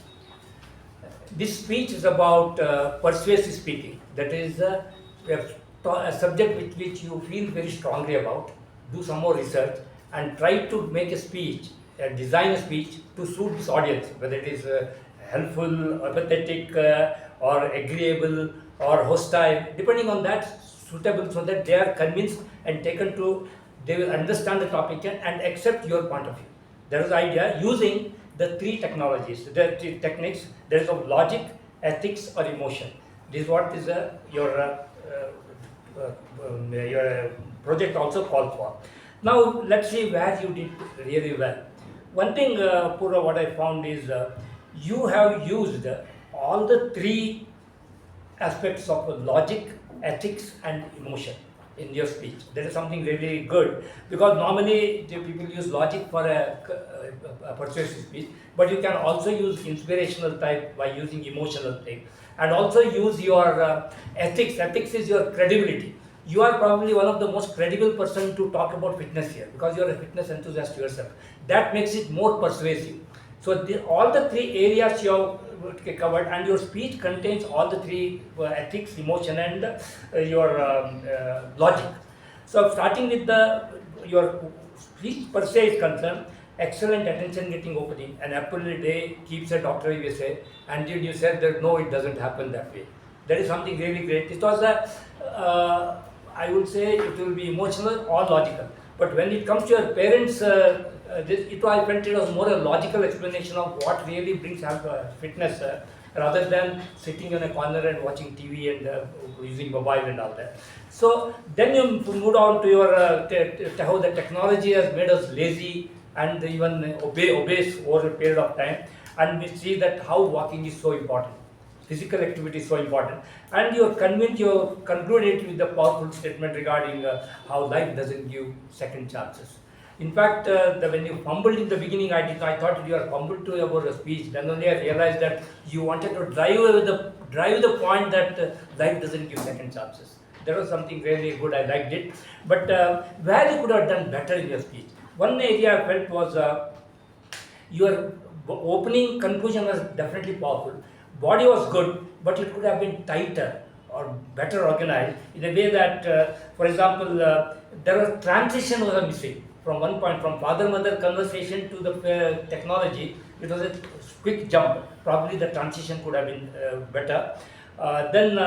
This speech is about persuasive speaking. That is a subject with which you feel very strongly about. Do some more research and try to make a speech, design a speech to suit this audience, whether it is helpful, empathetic, or agreeable, or hostile, depending on that, suitable, so that they are convinced and taken to, they will understand the topic and accept your point of view. That is the idea, using the three technologies, the three techniques. There is of logic, ethics, or emotion. This is what is your project also called for. Now let's see where you did really well. One thing, Pura, what I found is you have used all the three aspects of logic, ethics, and emotion in your speech. That is something really good, because normally people use logic for a persuasive speech, but you can also use inspirational type by using emotional thing, and also use your ethics. Ethics is your credibility. You are probably one of the most credible person to talk about fitness here, because you are a fitness enthusiast yourself. That makes it more persuasive. So all the three areas you have covered, and your speech contains all the three ethics, emotion, and your logic. So starting with your speech per se is concerned, excellent attention getting opening. An apple a day keeps a doctor, you say, and you said that no, it doesn't happen that way. That is something really great. It was I would say it will be emotional or logical. But when it comes to your parents, I felt it was more a logical explanation of what really brings fitness, rather than sitting in a corner and watching TV and using mobile and all that. So then you moved on to your how the technology has made us lazy and even obese over a period of time, and we see that how walking is so important. Physical activity is so important, and you concluded with the powerful statement regarding how life doesn't give second chances. In fact, when you fumbled in the beginning, I thought you were fumbled to about a speech. Then only I realized that you wanted to drive the point that life doesn't give second chances. That was something really good. I liked it. But where you could have done better in your speech, one area I felt was your opening conclusion was definitely powerful. Body was good, but it could have been tighter or better organized in a way that, for example, there was transition was missing from one point, from father-mother conversation to the technology. It was a quick jump. Probably the transition could have been better. Then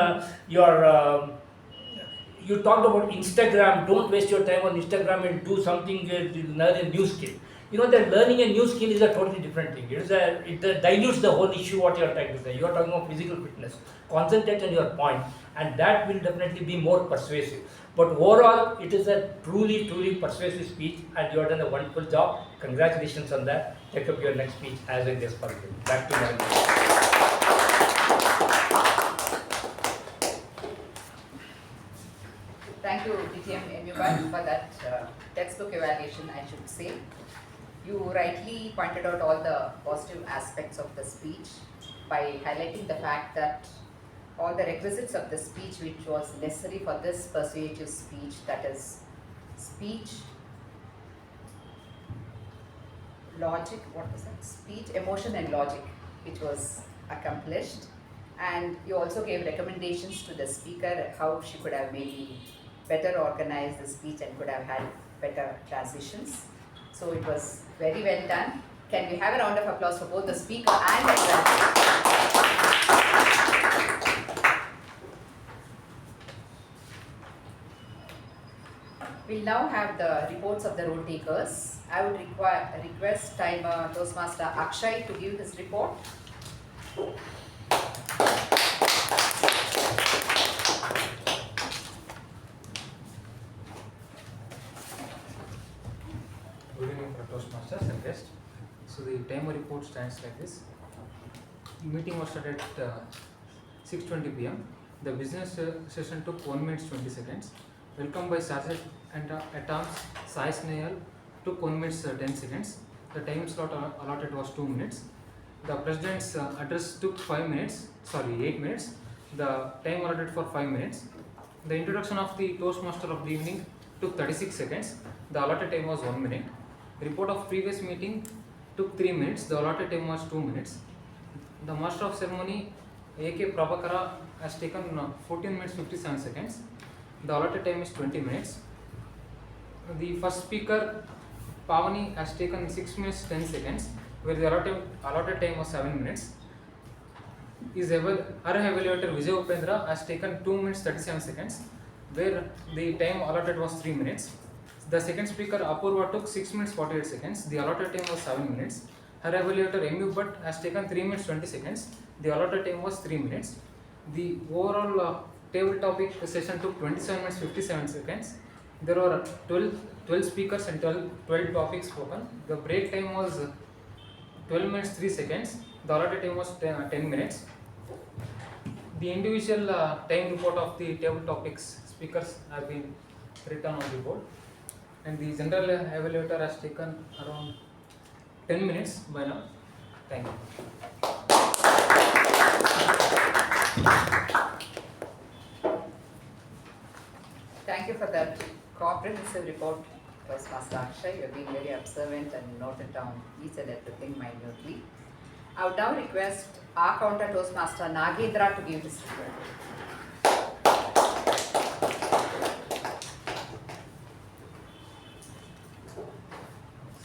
you talked about Instagram. Don't waste your time on Instagram and do something, learn a new skill. You know that learning a new skill is a totally different thing. It dilutes the whole issue what you are trying to say. You are talking about physical fitness. Concentrate on your point, and that will definitely be more persuasive. But overall, it is a truly, truly persuasive speech, and you have done a wonderful job. Congratulations on that. Take up your next speech as a guest speaker. Back to Nagendra. Thank you, DTM MU for that textbook evaluation, I should say. You rightly pointed out all the positive aspects of the speech by highlighting the fact that all the requisites of the speech which was necessary for this persuasive speech, that is speech logic, what was that? Speech, emotion and logic, which was accomplished. And you also gave recommendations to the speaker how she could have maybe better organized the speech and could have had better transitions. So it was very well done. Can we have a round of applause for both the speaker and the translator? We'll now have the reports of the role takers. I would request timer Toastmaster Akshay to give his report. Good evening for Toastmasters and guests. So the timer report stands like this. Meeting was started at 6:20 p.m. The business session took 1 minute 20 seconds. Welcome by Saketh and at arms Sai Snehal took 1 minute 10 seconds. The time slot allotted was 2 minutes. The president's address took 8 minutes. The time allotted for 5 minutes. The introduction of the Toastmaster of the evening took 36 seconds. The allotted time was 1 minute. The report of previous meeting took 3 minutes. The allotted time was 2 minutes. The Master of Ceremony A.K. Prabhakara has taken 14 minutes 57 seconds. The allotted time is 20 minutes. The first speaker Pavani has taken 6 minutes 10 seconds, where the allotted time was 7 minutes. Her evaluator Vijay has taken 2 minutes 37 seconds, where the time allotted was 3 minutes. The second speaker Apoorva took 6 minutes 48 seconds. The allotted time was 7 minutes. Her evaluator U Bhat has taken 3 minutes 20 seconds. The allotted time was 3 minutes. The overall table topic session took 27 minutes 57 seconds. There were 12 speakers and 12 topics spoken. The break time was 12 minutes 3 seconds. The allotted time was 10 minutes. The individual time report of the table topics speakers have been written on the board. And the general evaluator has taken around 10 minutes by now. Thank you. Thank you for that comprehensive report, Toastmaster Akshay. You have been very observant and noted down each and everything minutely. I would now request our counter Toastmaster Nagendra to give his report.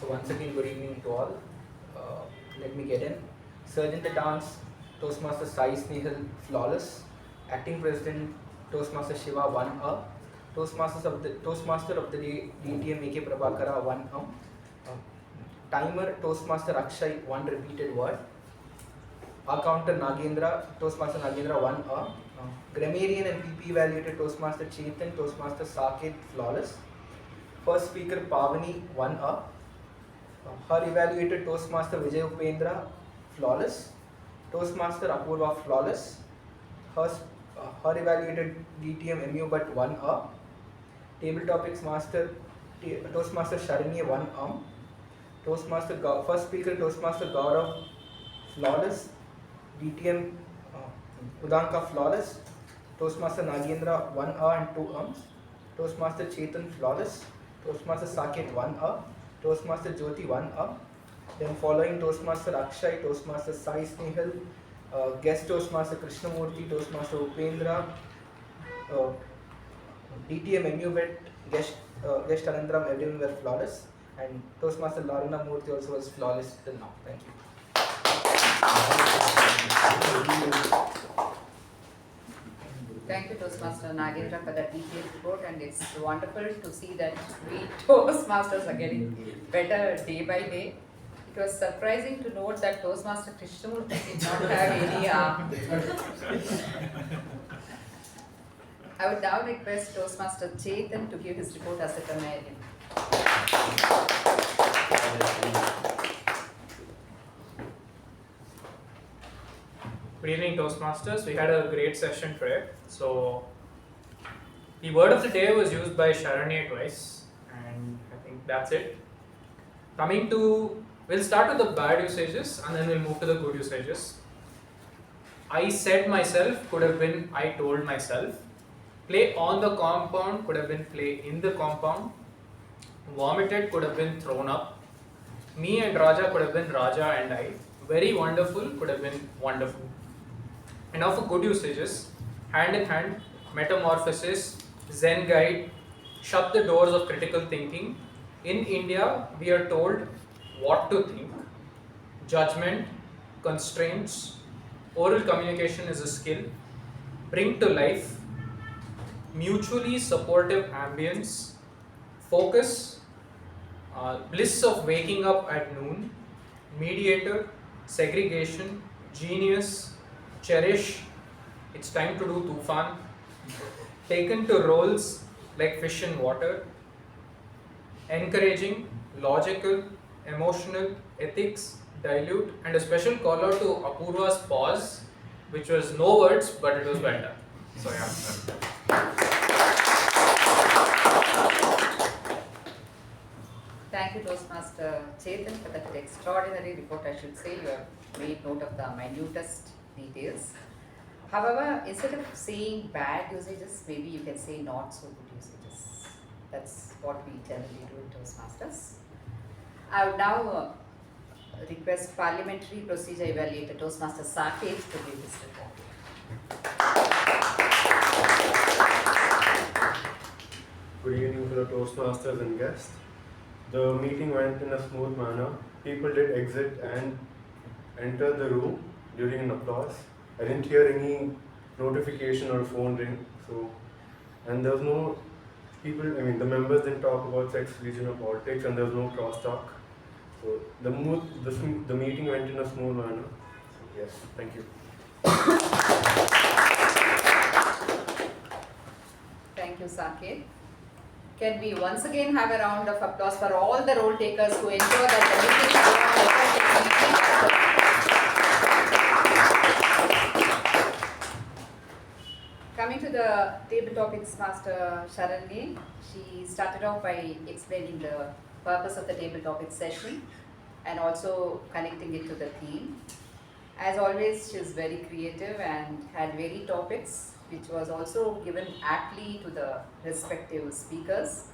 So once again, good evening to all. Let me get in. Sergeant at Arms, Toastmaster Sai Snehal, flawless. Acting President, Toastmaster Shiva, 1 Toastmaster of the day, DTM A.K. Prabhakara, 1 Timer, Toastmaster Akshay, 1 repeated word. Our counter Nagendra, Toastmaster Nagendra, 1 Grammarian and PP evaluated Toastmaster Chetan, Toastmaster Saketh, flawless. First speaker Pavani, 1 Her evaluated Toastmaster Vijay, flawless. Toastmaster Apoorva, flawless. Her evaluated DTM MU but 1 Table topics master Toastmaster Sharanye, 1 Toastmaster first speaker Toastmaster Gaurav, flawless. DTM Udanka, flawless. Toastmaster Nagendra, 1 and 2 Toastmaster Chetan, flawless. Toastmaster Saketh, 1 Toastmaster Jyothi, 1 Then following Toastmaster Akshay, Toastmaster Sai Snehal, guest Toastmaster Krishna Murthy, Toastmaster Upendra, DTM MU bet, guest Ananthram, everyone were flawless, and Toastmaster Lalana Murthy also was flawless till now. Thank you. Thank you, Toastmaster Nagendra, for that detailed report, and it's wonderful to see that we Toastmasters are getting better day by day. It was surprising to note that Toastmaster Krishna Murthy did not have any I would now request Toastmaster Chetan to give his report as a grammarian. Good evening, Toastmasters. We had a great session today. So, the word of the day was used by Sharanye twice, and I think that's it. We'll start with the bad usages and then we'll move to the good usages. I said myself could have been I told myself. Play on the compound could have been play in the compound. Vomited could have been thrown up. Me and Raja could have been Raja and I. Very wonderful could have been wonderful. And now for good usages, hand in hand, metamorphosis, Zen guide, shut the doors of critical thinking. In India, we are told what to think, judgment, constraints, oral communication is a skill, bring to life, mutually supportive ambience, focus, bliss of waking up at noon, mediator, segregation, genius, cherish, it's time to do tufan, taken to roles like fish in water, encouraging, logical, emotional, ethics, dilute, and a special call out to Apoorva's pause, which was no words, but it was well done. So yeah. Thank you, Toastmaster Chetan, for that extraordinary report. I should say you have made note of the minutest details. However, instead of saying bad usages, maybe you can say not so good usages. That's what we generally do in Toastmasters. I would now request Parliamentary Procedure Evaluator Toastmaster Saketh to give his report. Good evening, fellow Toastmasters and guests. The meeting went in a smooth manner. People did exit and enter the room during an applause. I didn't hear any notification or phone ring. And there was no the members didn't talk about sex, religion, or politics, and there was no crosstalk. So the meeting went in a smooth manner. So yes, thank you. Thank you, Saketh. Can we once again have a round of applause for all the role takers who ensure that the meeting. Coming to the table topics, Master Sharanye, she started off by explaining the purpose of the table topics session and also connecting it to the theme. As always, she is very creative and had varied topics, which was also given aptly to the respective speakers.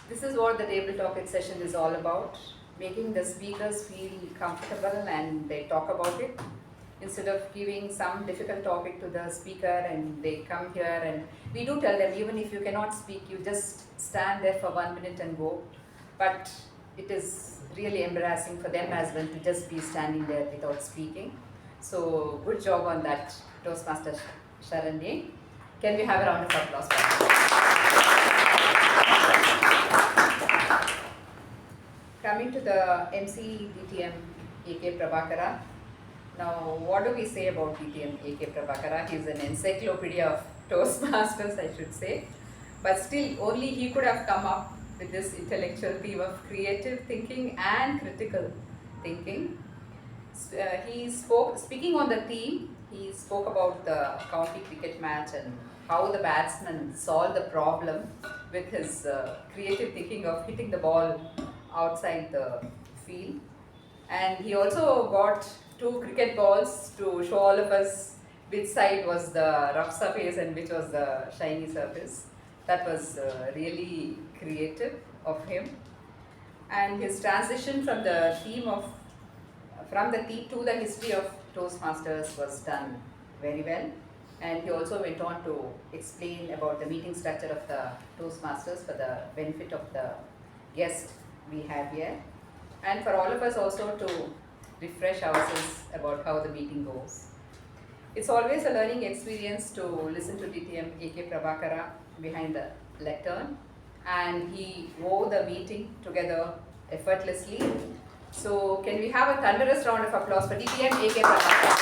This is what the table topic session is all about, making the speakers feel comfortable and they talk about it. Instead of giving some difficult topic to the speaker and they come here, and we do tell them, even if you cannot speak, you just stand there for 1 minute and go. But it is really embarrassing for them as well to just be standing there without speaking. So good job on that, Toastmaster Sharanye. Can we have a round of applause for that? Coming to the MC DTM AK Prabhakara. Now, what do we say about DTM AK Prabhakara? He's an encyclopedia of Toastmasters, I should say. But still, only he could have come up with this intellectual theme of creative thinking and critical thinking. Speaking on the theme, he spoke about the county cricket match and how the batsman solved the problem with his creative thinking of hitting the ball outside the field. And he also got 2 cricket balls to show all of us which side was the rough surface and which was the shiny surface. That was really creative of him. And his transition from the theme to the history of Toastmasters was done very well. And he also went on to explain about the meeting structure of the Toastmasters for the benefit of the guest we have here. And for all of us also to refresh ourselves about how the meeting goes. It's always a learning experience to listen to DTM AK Prabhakara behind the lectern. And he wove the meeting together effortlessly. So can we have a thunderous round of applause for DTM AK Prabhakara?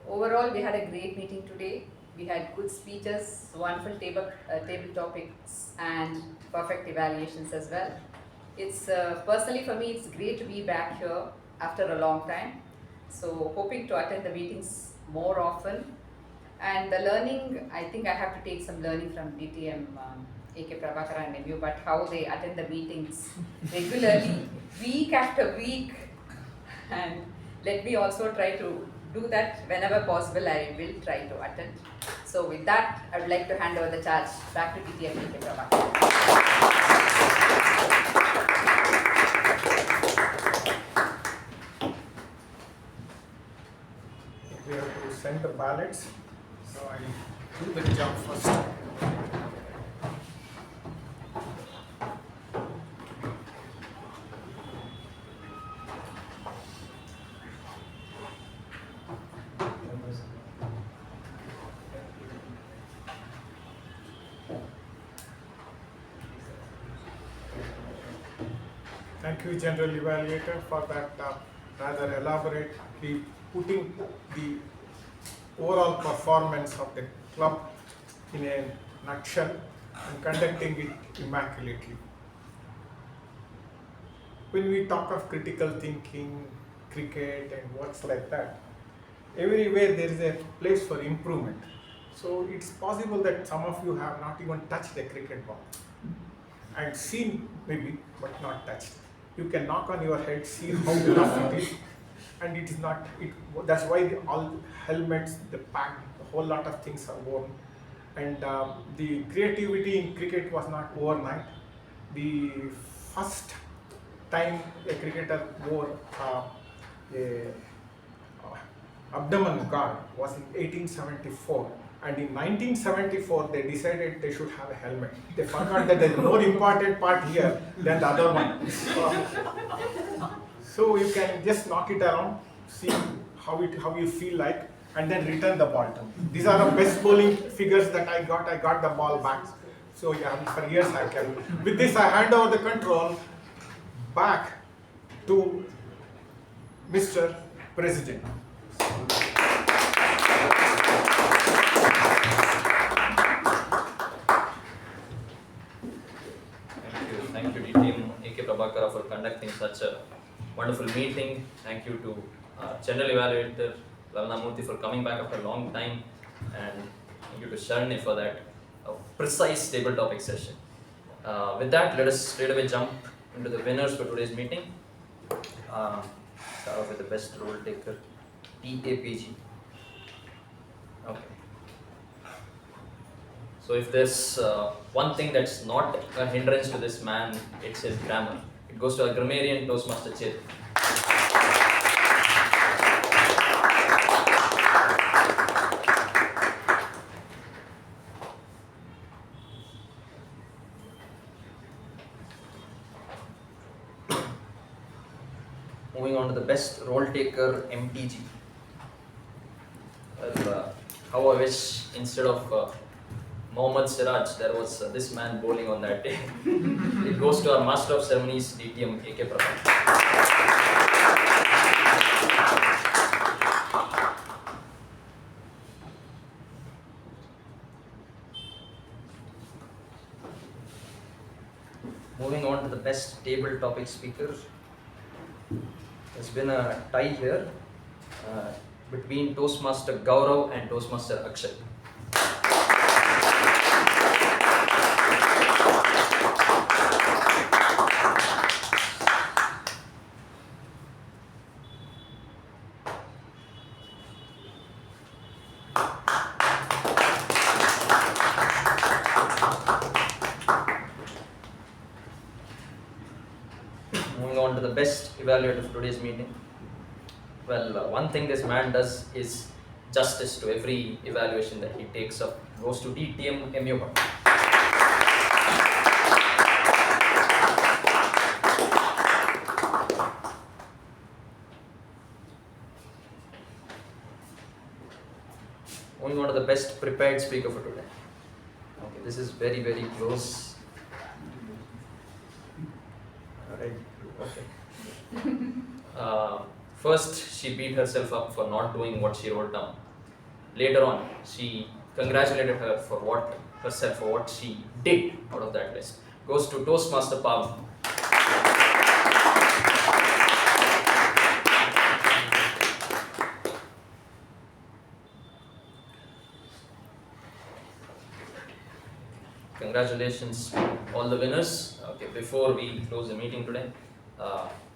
Overall, we had a great meeting today. We had good speeches, wonderful table topics, and perfect evaluations as well. It's personally for me, it's great to be back here after a long time. So hoping to attend the meetings more often. And the learning, I think I have to take some learning from DTM, AK Prabhakara and U Bhat, how they attend the meetings regularly, week after week. And let me also try to do that whenever possible. I will try to attend. So with that, I would like to hand over the charge back to TTM Prabhakara. We have to send the ballots, so I do the job first. Thank you, General Evaluator, for that rather elaborately putting the overall performance of the club in a nutshell and conducting it immaculately. When we talk of critical thinking, cricket and works like that, everywhere there is a place for improvement. So it's possible that some of you have not even touched a cricket ball and seen maybe, but not touched. You can knock on your head, see how tough it is, and it is not. That's why all helmets, the pack, a whole lot of things are worn, and the creativity in cricket was not overnight. The first time a cricketer wore a abdomen guard was in 1874. And in 1974, they decided they should have a helmet. They forgot that there is more important part here than the other one. So you can just knock it around, see how you feel like, and then return the ball. These are the best bowling figures that I got. I got the ball back. So yeah, for years I kept. With this, I hand over the control back to Mr. President. Thank you, DTM AK Prabhakara, for conducting such a wonderful meeting. Thank you to General Evaluator Lalana for coming back after a long time, and thank you to Sharanye for that precise table topic session. With that, let us straight away jump into the winners for today's meeting. Start off with the best role taker, TAPG. Okay. So if there's one thing that's not a hindrance to this man, it's his grammar. It goes to our grammarian Toastmaster Chetan. Moving on to the best role taker, MTG. Well, how I wish instead of Mohammad Siraj, there was this man bowling on that day. It goes to our Master of Ceremonies, DTM AK Prabhakara. Moving on to the best table topic speaker. There's been a tie here between Toastmaster Gaurav and Toastmaster Akshay. Moving on to the best evaluator of today's meeting. Well, one thing this man does is justice to every evaluation that he takes up. Goes to DTM U Bhat. Moving on to the best prepared speaker for today. Okay, this is very, very close. Alright, okay. First, she beat herself up for not doing what she wrote down. Later on, she congratulated herself for what she did out of that list. Goes to Toastmaster Pavani. Congratulations, all the winners. Okay, before we close the meeting today,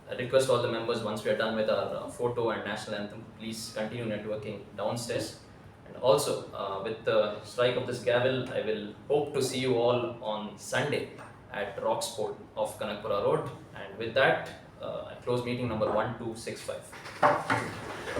I request all the members, once we are done with our photo and national anthem, please continue networking downstairs. And also, with the strike of this gavel, I will hope to see you all on Sunday at Rocksport of Kanakpura Road. And with that, I close meeting number 1265.